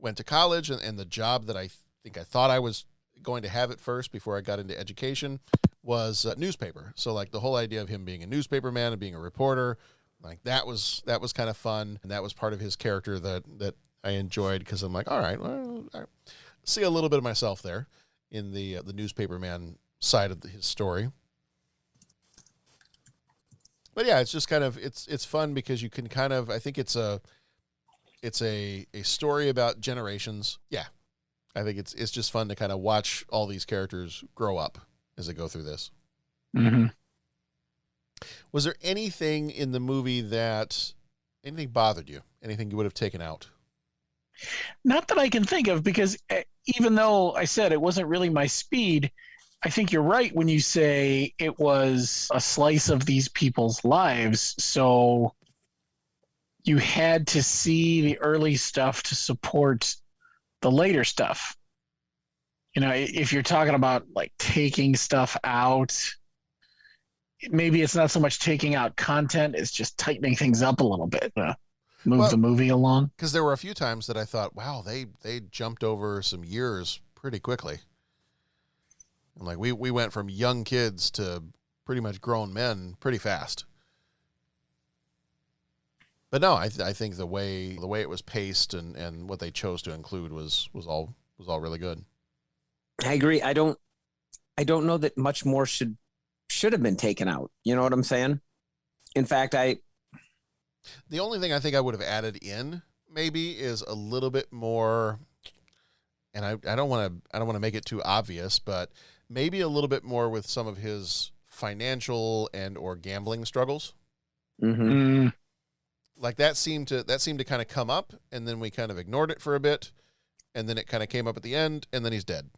Speaker 10: went to college and the job that I think I thought I was going to have at first before I got into education was newspaper. So like the whole idea of him being a newspaper man and being a reporter, like that was kind of fun. And that was part of his character that I enjoyed because I'm like, all right, well, see a little bit of myself there in the newspaper man side of his story. But yeah, it's just kind of it's fun because you can kind of, I think it's a story about generations. Yeah, I think it's just fun to kind of watch all these characters grow up as they go through this.
Speaker 6: Mm-hmm.
Speaker 10: Was there anything in the movie anything bothered you? Anything you would have taken out?
Speaker 6: Not that I can think of, because even though I said it wasn't really my speed, I think you're right when you say it was a slice of these people's lives. So you had to see the early stuff to support the later stuff. You know, if you're talking about like taking stuff out, maybe it's not so much taking out content, it's just tightening things up a little bit. Move the movie along.
Speaker 10: Because there were a few times that I thought, wow, they jumped over some years pretty quickly. And like we went from young kids to pretty much grown men pretty fast. But no, I think the way it was paced and what they chose to include was all really good.
Speaker 8: I agree. I don't know that much more should have been taken out. You know what I'm saying? In fact,
Speaker 10: the only thing I think I would have added in maybe is a little bit more, and I don't want to make it too obvious, but maybe a little bit more with some of his financial and or gambling struggles.
Speaker 8: Mm-hmm.
Speaker 10: Like that seemed to kind of come up, and then we kind of ignored it for a bit, and then it kind of came up at the end, and then he's dead.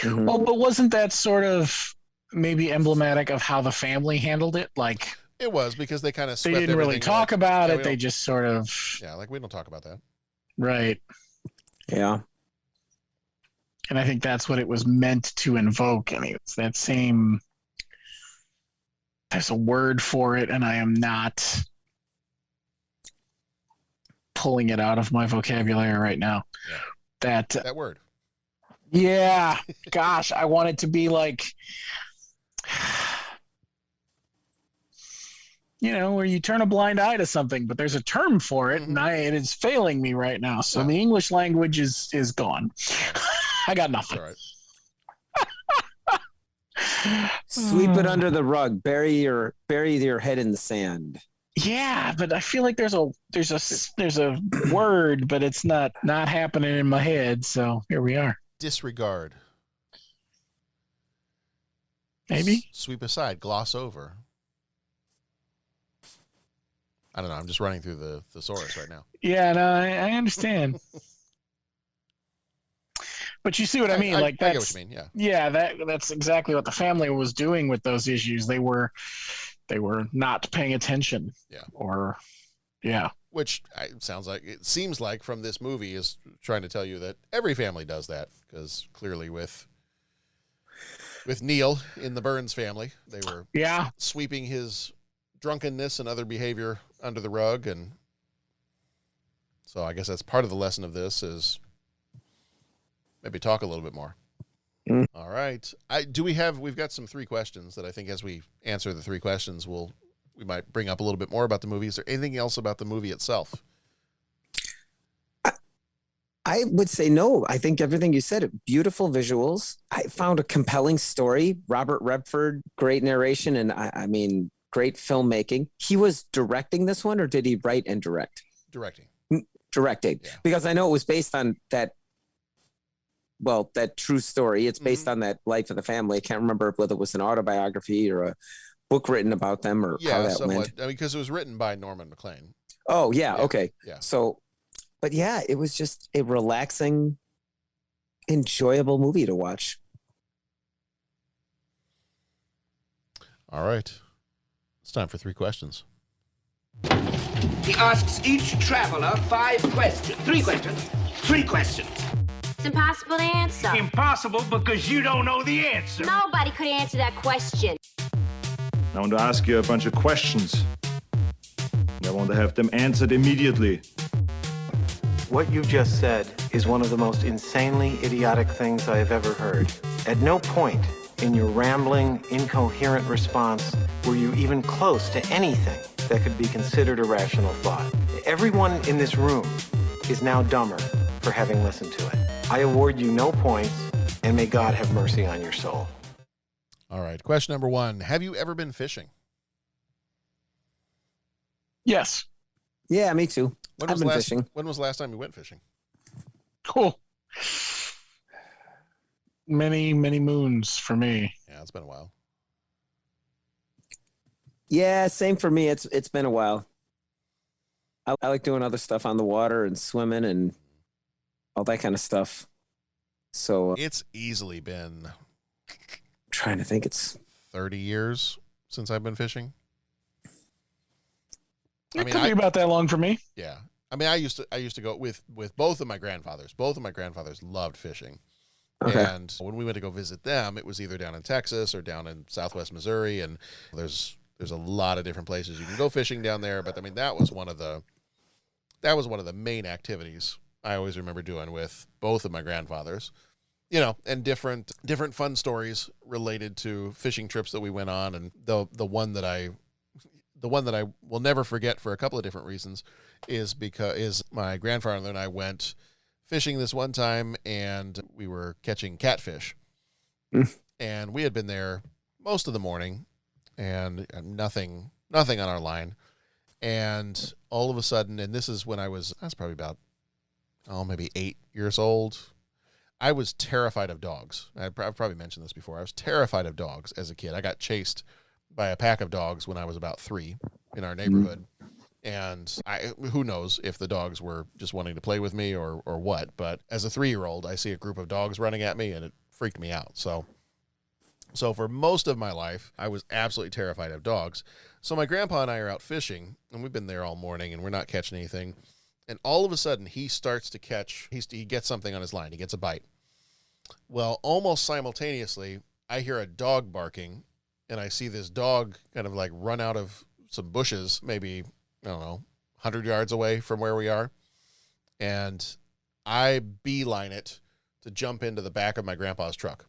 Speaker 8: Mm-hmm.
Speaker 6: Well, but wasn't that sort of maybe emblematic of how the family handled it? Like,
Speaker 10: it was, because they kind of
Speaker 6: they didn't really talk about it. They just sort of,
Speaker 10: like we don't talk about that.
Speaker 6: Right.
Speaker 8: Yeah.
Speaker 6: And I think that's what it was meant to invoke. I mean, it's that same, there's a word for it, and I am not pulling it out of my vocabulary right now.
Speaker 10: Yeah. That word.
Speaker 6: Yeah. Gosh, I want it to be like, you know, where you turn a blind eye to something, but there's a term for it, and it is failing me right now. So the English language is gone. I got nothing.
Speaker 10: All right.
Speaker 8: Sweep it under the rug. Bury your head in the sand.
Speaker 6: Yeah, but I feel like there's a word, but it's not happening in my head. So here we are.
Speaker 10: Disregard.
Speaker 6: Maybe.
Speaker 10: Sweep aside. Gloss over. I don't know. I'm just running through the thesaurus right now.
Speaker 6: Yeah, no, I understand. But you see what I mean?
Speaker 10: I
Speaker 6: Like
Speaker 10: get what you mean. Yeah.
Speaker 6: Yeah, that's exactly what the family was doing with those issues. They were not paying attention.
Speaker 10: Yeah.
Speaker 6: Or, yeah.
Speaker 10: Which it seems like from this movie is trying to tell you that every family does that, because clearly with Neil in the Burns family, they were sweeping his drunkenness and other behavior under the rug, and so I guess that's part of the lesson of this is maybe talk a little bit more. All right. We've got some 3 questions that I think as we answer the 3 questions, we might bring up a little bit more about the movie. Is there anything else about the movie itself?
Speaker 8: I would say no. I think everything you said, beautiful visuals. I found a compelling story. Robert Redford, great narration, and I mean, great filmmaking. He was directing this one, or did he write and direct?
Speaker 10: Directing.
Speaker 8: Yeah. Because I know it was based on that true story. It's based on that life of the family. I can't remember whether it was an autobiography or a book written about them, or how that
Speaker 10: somewhat
Speaker 8: went.
Speaker 10: I mean, because it was written by Norman MacLean.
Speaker 8: Oh, yeah. Okay.
Speaker 10: Yeah.
Speaker 8: So, but yeah, it was just a relaxing, enjoyable movie to watch.
Speaker 10: All right. It's time for 3 questions.
Speaker 17: He asks each traveler 5 questions. 3 questions. 3 questions.
Speaker 18: It's impossible to answer.
Speaker 17: Impossible because you don't know the answer.
Speaker 18: Nobody could answer that question.
Speaker 5: I want to ask you a bunch of questions. I want to have them answered immediately.
Speaker 19: What you just said is one of the most insanely idiotic things I have ever heard. At no point in your rambling, incoherent response were you even close to anything that could be considered a rational thought. Everyone in this room is now dumber for having listened to it. I award you no points, and may God have mercy on your soul.
Speaker 10: All right. Question number 1. Have you ever been fishing?
Speaker 6: Yes.
Speaker 8: Yeah, me too.
Speaker 10: When
Speaker 8: I've
Speaker 10: was
Speaker 8: been
Speaker 10: last,
Speaker 8: fishing.
Speaker 10: When was the last time you went fishing?
Speaker 6: Cool. Many, many moons for me.
Speaker 10: Yeah, it's been a while.
Speaker 8: Yeah, same for me. It's been a while. I like doing other stuff on the water and swimming and all that kind of stuff. So
Speaker 10: It's easily been
Speaker 8: trying to think. It's
Speaker 10: 30 years since I've been fishing.
Speaker 6: It could be about that long for me.
Speaker 10: Yeah. I mean, I used to go with both of my grandfathers. Both of my grandfathers loved fishing.
Speaker 8: Okay.
Speaker 10: And when we went to go visit them, it was either down in Texas or down in Southwest Missouri. And there's a lot of different places you can go fishing down there. But I mean, that was one of the main activities I always remember doing with both of my grandfathers, you know, and different fun stories related to fishing trips that we went on. And the one that I will never forget for a couple of different reasons is my grandfather and I went fishing this one time, and we were catching catfish. And we had been there most of the morning and nothing on our line. And all of a sudden, and this is when I was probably about, maybe 8 years old. I was terrified of dogs. I've probably mentioned this before. I was terrified of dogs as a kid. I got chased by a pack of dogs when I was about 3 in our neighborhood. And who knows if the dogs were just wanting to play with me or what. But as a 3-year-old, I see a group of dogs running at me, and it freaked me out. So for most of my life, I was absolutely terrified of dogs. So my grandpa and I are out fishing, and we've been there all morning, and we're not catching anything. And all of a sudden, he starts to catch, he gets something on his line. He gets a bite. Well, almost simultaneously, I hear a dog barking, and I see this dog kind of like run out of some bushes, maybe, I don't know, 100 yards away from where we are. And I beeline it to jump into the back of my grandpa's truck.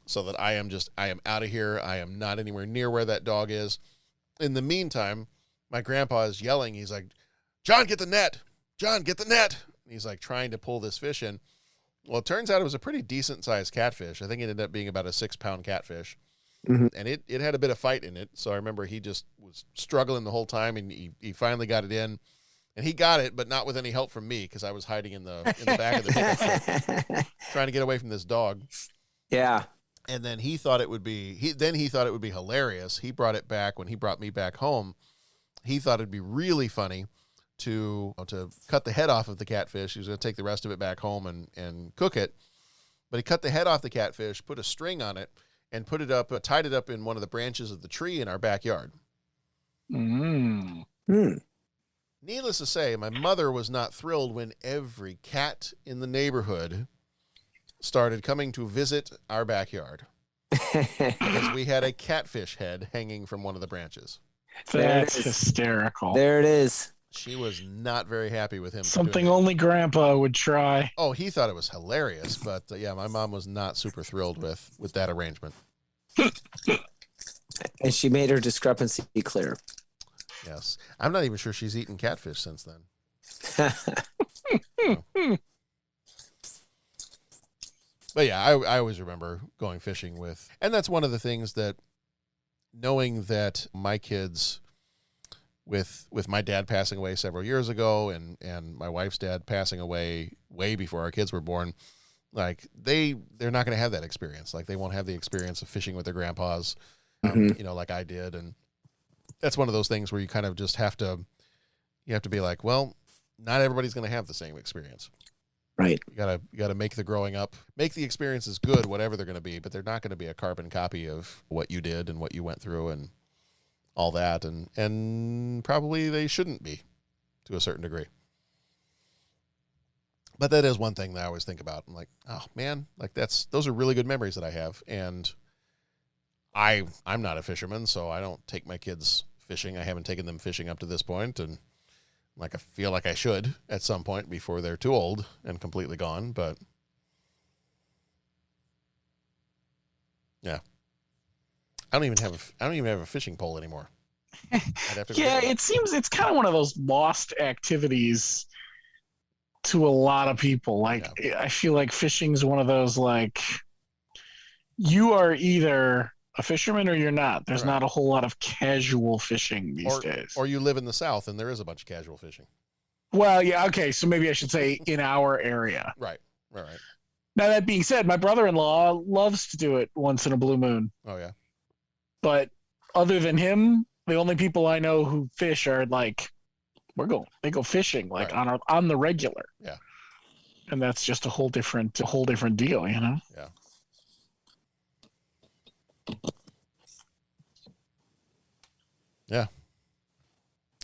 Speaker 10: So that I am out of here. I am not anywhere near where that dog is. In the meantime, my grandpa is yelling. He's like, "John, get the net. John, get the net." And he's like trying to pull this fish in. Well, it turns out it was a pretty decent sized catfish. I think it ended up being about a 6-pound catfish. And it had a bit of fight in it. So I remember he just was struggling the whole time, and he finally got it in. And he got it, but not with any help from me, because I was hiding in the back of the pickup truck, trying to get away from this dog.
Speaker 8: Yeah.
Speaker 10: And then he thought it would be hilarious. He brought it back when he brought me back home. He thought it'd be really funny to cut the head off of the catfish. He was going to take the rest of it back home and cook it. But he cut the head off the catfish, put a string on it, and tied it up in one of the branches of the tree in our backyard. Needless to say, my mother was not thrilled when every cat in the neighborhood started coming to visit our backyard because we had a catfish head hanging from one of the branches.
Speaker 6: That's hysterical.
Speaker 8: There it is.
Speaker 10: She was not very happy with him.
Speaker 6: Something only Grandpa would try.
Speaker 10: Oh, he thought it was hilarious, but yeah, my mom was not super thrilled with that arrangement.
Speaker 8: And she made her discrepancy clear.
Speaker 10: Yes. I'm not even sure she's eaten catfish since then. But yeah, I always remember going fishing with, and that's one of the things that, knowing that my kids, with my dad passing away several years ago, and my wife's dad passing away way before our kids were born, like they're not going to have that experience. Like they won't have the experience of fishing with their grandpas, like I did. And that's one of those things where you kind of just have to be like, well, not everybody's going to have the same experience.
Speaker 8: Right.
Speaker 10: You gotta make the experiences good, whatever they're going to be, but they're not going to be a carbon copy of what you did and what you went through and all that. And probably they shouldn't be to a certain degree. But that is one thing that I always think about. I'm like, oh man, like those are really good memories that I have. And I'm not a fisherman, so I don't take my kids fishing. I haven't taken them fishing up to this point, and like I feel like I should at some point before they're too old and completely gone. But yeah, I don't even have a fishing pole anymore.
Speaker 6: Yeah, it seems it's kind of one of those lost activities to a lot of people. Like, I feel like fishing is one of those, like, you are either a fisherman or you're not. There's not a whole lot of casual fishing these days.
Speaker 10: Or you live in the South and there is a bunch of casual fishing.
Speaker 6: Well, yeah, okay, so maybe I should say in our area.
Speaker 10: Right.
Speaker 6: Now, that being said, my brother-in-law loves to do it once in a blue moon.
Speaker 10: Oh, yeah.
Speaker 6: But other than him, the only people I know who fish are like, they go fishing like on the regular.
Speaker 10: Yeah.
Speaker 6: And that's just a whole different deal, you know?
Speaker 10: Yeah. Yeah.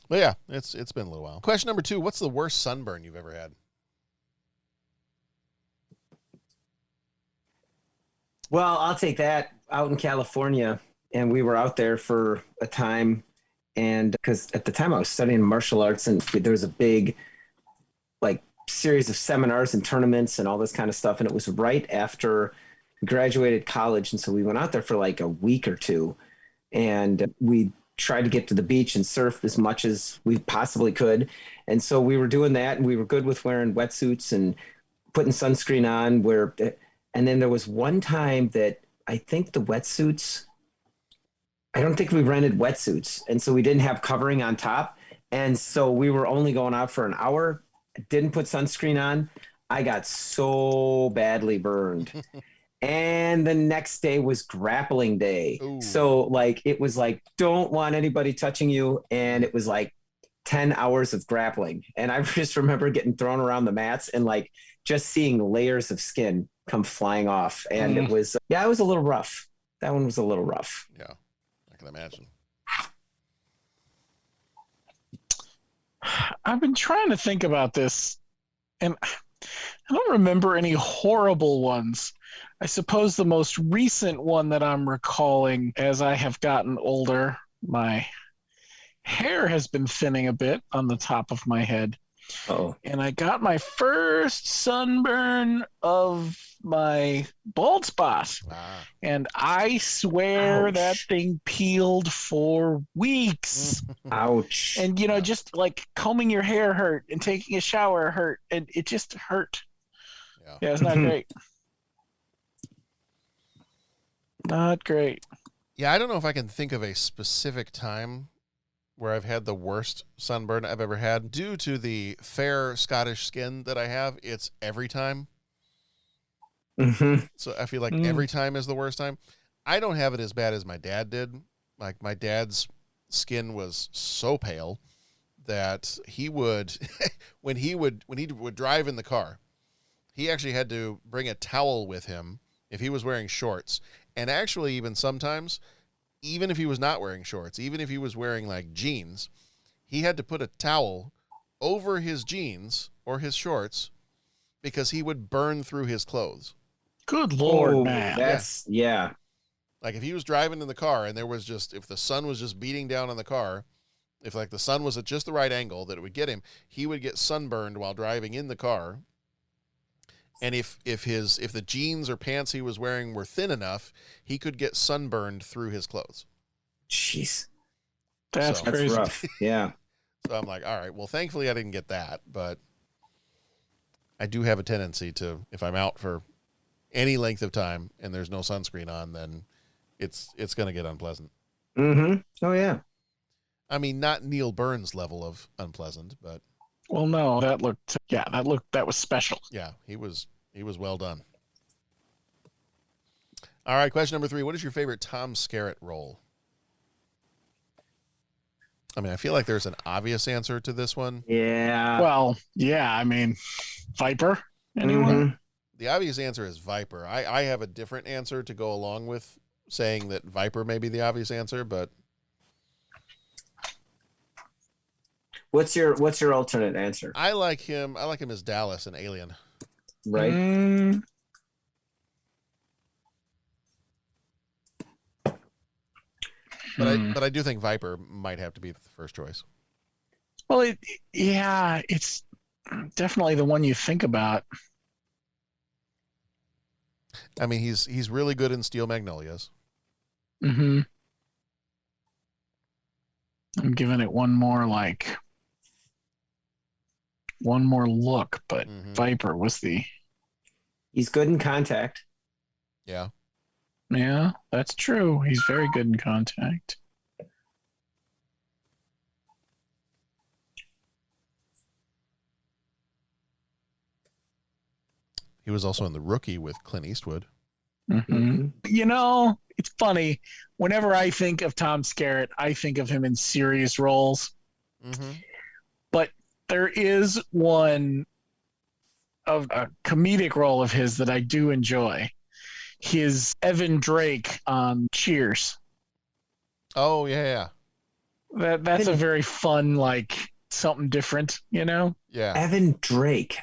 Speaker 10: But yeah, it's been a little while. Question number 2, what's the worst sunburn you've ever had?
Speaker 8: Well, I'll take that. Out in California, and we were out there for a time, and because at the time I was studying martial arts, and there was a big like series of seminars and tournaments and all this kind of stuff, and it was right after we graduated college, and so we went out there for like a week or two, and we tried to get to the beach and surf as much as we possibly could, and so we were doing that, and we were good with wearing wetsuits and putting sunscreen on. And then there was one time that I think the wetsuits, I don't think we rented wetsuits. And so we didn't have covering on top. And so we were only going out for an hour, didn't put sunscreen on. I got so badly burned. And the next day was grappling day. Ooh. So like, it was like, don't want anybody touching you. And it was like 10 hours of grappling. And I just remember getting thrown around the mats and like just seeing layers of skin come flying off. And it was, it was a little rough. That one was a little rough.
Speaker 10: Yeah, I can imagine.
Speaker 6: I've been trying to think about this, and I don't remember any horrible ones. I suppose the most recent one that I'm recalling as I have gotten older, my hair has been thinning a bit on the top of my head.
Speaker 8: Oh.
Speaker 6: And I got my first sunburn of my bald spot. And I swear that thing peeled for weeks.
Speaker 8: Ouch.
Speaker 6: And, you know, just like combing your hair hurt and taking a shower hurt. And it just hurt. Yeah, it's not great. Not great.
Speaker 10: Yeah, I don't know if I can think of a specific time where I've had the worst sunburn I've ever had. Due to the fair Scottish skin that I have, it's every time.
Speaker 8: Mm-hmm.
Speaker 10: So I feel like every time is the worst time. I don't have it as bad as my dad did. Like my dad's skin was so pale that he would, when he would drive in the car, he actually had to bring a towel with him if he was wearing shorts. And actually, even sometimes, even if he was not wearing shorts, even if he was wearing like jeans, he had to put a towel over his jeans or his shorts because he would burn through his clothes.
Speaker 6: Good Lord, man.
Speaker 8: That's, yeah.
Speaker 10: Like if he was driving in the car and there was just, if the sun was just beating down on the car, if like the sun was at just the right angle that it would get him, he would get sunburned while driving in the car. And if the jeans or pants he was wearing were thin enough, he could get sunburned through his clothes.
Speaker 8: Jeez.
Speaker 6: That's crazy.
Speaker 8: That's rough. Yeah.
Speaker 10: So I'm like, all right, well, thankfully I didn't get that, but I do have a tendency to, if I'm out for any length of time and there's no sunscreen on, then it's going to get unpleasant.
Speaker 8: Mm-hmm. Oh, yeah.
Speaker 10: I mean, not Neil Burns level of unpleasant, but.
Speaker 6: Well, no, that was special.
Speaker 10: Yeah, he was well done. All right, question number 3. What is your favorite Tom Skerritt role? I mean, I feel like there's an obvious answer to this one.
Speaker 8: Yeah.
Speaker 6: Well, yeah, I mean, Viper, anyone?
Speaker 8: Mm-hmm.
Speaker 10: The obvious answer is Viper. I have a different answer to go along with saying that Viper may be the obvious answer, but
Speaker 8: What's your alternate answer?
Speaker 10: I like him as Dallas in Alien.
Speaker 8: Right.
Speaker 10: But I do think Viper might have to be the first choice.
Speaker 6: Well, it's definitely the one you think about.
Speaker 10: I mean, he's really good in Steel Magnolias.
Speaker 6: Mm-hmm. I'm giving it one more like One More Look, but Viper was the...
Speaker 8: He's good in Contact.
Speaker 10: Yeah.
Speaker 6: Yeah, that's true. He's very good in Contact.
Speaker 10: He was also in The Rookie with Clint Eastwood.
Speaker 6: Mm-hmm. You know, it's funny. Whenever I think of Tom Skerritt, I think of him in serious roles.
Speaker 10: Mm-hmm.
Speaker 6: But there is one of a comedic role of his that I do enjoy. His Evan Drake on Cheers.
Speaker 10: Oh, yeah.
Speaker 6: That's a very fun, like, something different, you know?
Speaker 10: Yeah.
Speaker 8: Evan Drake.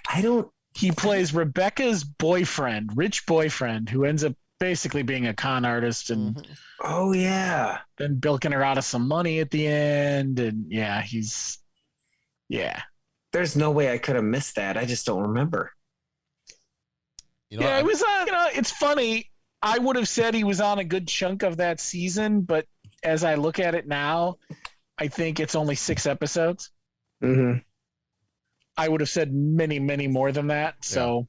Speaker 6: He plays Rebecca's boyfriend, rich boyfriend, who ends up basically being a con artist and
Speaker 8: oh yeah,
Speaker 6: then bilking her out of some money at the end. And yeah,
Speaker 8: there's no way I could have missed that. I just don't remember.
Speaker 6: It was it's funny. I would have said he was on a good chunk of that season, but as I look at it now, I think it's only 6 episodes.
Speaker 8: Mm-hmm.
Speaker 6: I would have said many, many more than that. So,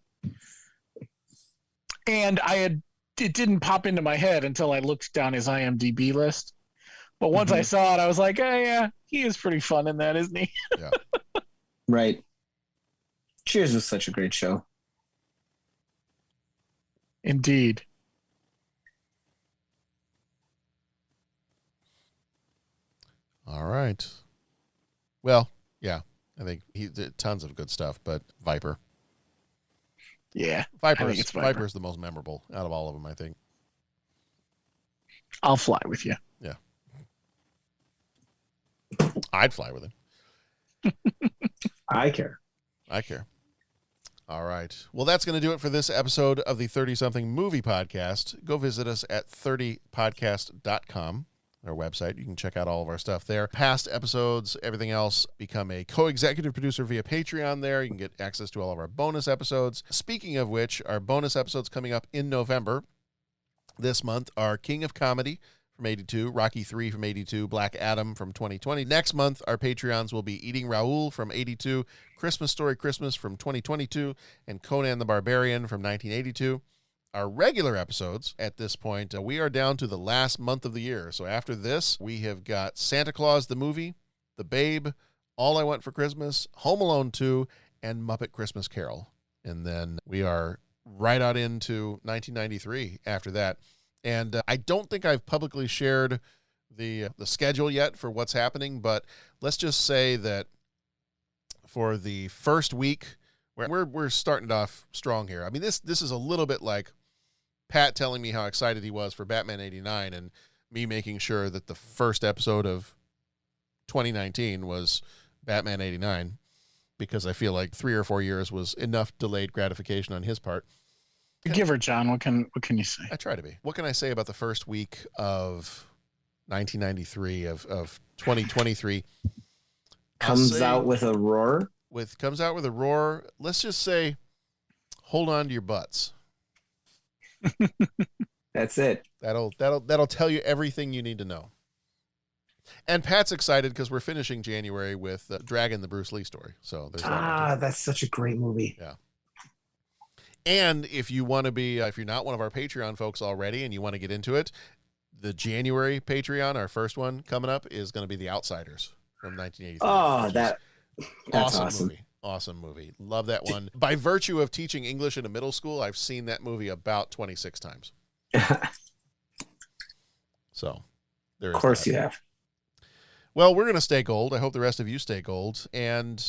Speaker 6: and it didn't pop into my head until I looked down his IMDb list. But once I saw it, I was like, oh yeah, he is pretty fun in that, isn't he?
Speaker 10: Yeah.
Speaker 8: Right. Cheers was such a great show.
Speaker 6: Indeed.
Speaker 10: All right. Well, yeah. I think he did tons of good stuff, but Viper.
Speaker 6: Yeah.
Speaker 10: Viper's the most memorable out of all of them, I think.
Speaker 6: I'll fly with you.
Speaker 10: Yeah. I'd fly with him.
Speaker 8: I care.
Speaker 10: All right. Well, that's going to do it for this episode of the 30-something movie podcast. Go visit us at 30podcast.com. Our website. You can check out all of our stuff there. Past episodes, everything else. Become a co-executive producer via Patreon there. You can get access to all of our bonus episodes. Speaking of which, our bonus episodes coming up in November. This month are King of Comedy from 82, Rocky 3 from 82, Black Adam from 2020. Next month, our Patreons will be Eating Raoul from 82, Christmas Story Christmas from 2022, and Conan the Barbarian from 1982. Our regular episodes at this point, we are down to the last month of the year. So after this, we have got Santa Claus the Movie, The Babe, All I Want for Christmas, Home Alone 2, and Muppet Christmas Carol. And then we are right out into 1993 after that. And I don't think I've publicly shared the schedule yet for what's happening, but let's just say that for the first week, we're starting it off strong here. I mean, this is a little bit like Pat telling me how excited he was for Batman 89 and me making sure that the first episode of 2019 was Batman 89 because I feel like 3 or 4 years was enough delayed gratification on his part.
Speaker 6: Give her, John. What can you say?
Speaker 10: I try to be. What can I say about the first week of 1993 of 2023?
Speaker 8: Comes out with a roar. Let's just say, hold on to your butts. That's it.
Speaker 10: That'll tell you everything you need to know. And Pat's excited because we're finishing January with Dragon, the Bruce Lee story. So there's that.
Speaker 8: That's such a great movie.
Speaker 10: Yeah. And if you want to be, if you're not one of our Patreon folks already and you want to get into it, the January Patreon, our first one coming up, is going to be The Outsiders from 1983.
Speaker 8: Oh, that's awesome.
Speaker 10: Movie. Awesome movie. Love that one. By virtue of teaching English in a middle school, I've seen that movie about 26 times. So,
Speaker 8: of course you have.
Speaker 10: Well, we're going to stay gold. I hope the rest of you stay gold. And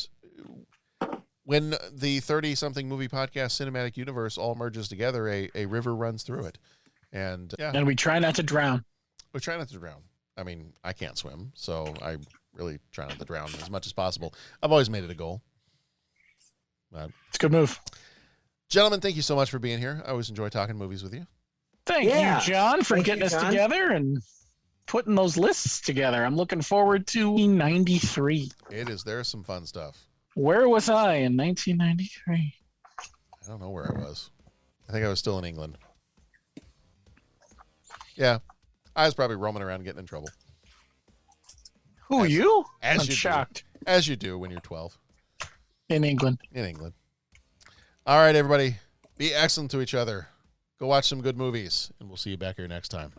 Speaker 10: when the 30-something movie podcast cinematic universe all merges together, a river runs through it. And
Speaker 6: and we try not to drown.
Speaker 10: We try not to drown. I mean, I can't swim, so I really try not to drown as much as possible. I've always made it a goal.
Speaker 6: It's a good move.
Speaker 10: Gentlemen, thank you so much for being here. I always enjoy talking movies with you.
Speaker 6: Thank you, John, for getting us together and putting those lists together. I'm looking forward to 93.
Speaker 10: There's some fun stuff.
Speaker 6: Where was I in 1993?
Speaker 10: I don't know where I was. I think I was still in England. Yeah. I was probably roaming around getting in trouble.
Speaker 6: Who are you?
Speaker 10: I'm
Speaker 6: shocked.
Speaker 10: As you do when you're 12.
Speaker 6: In England.
Speaker 10: In England. All right, everybody. Be excellent to each other. Go watch some good movies, and we'll see you back here next time.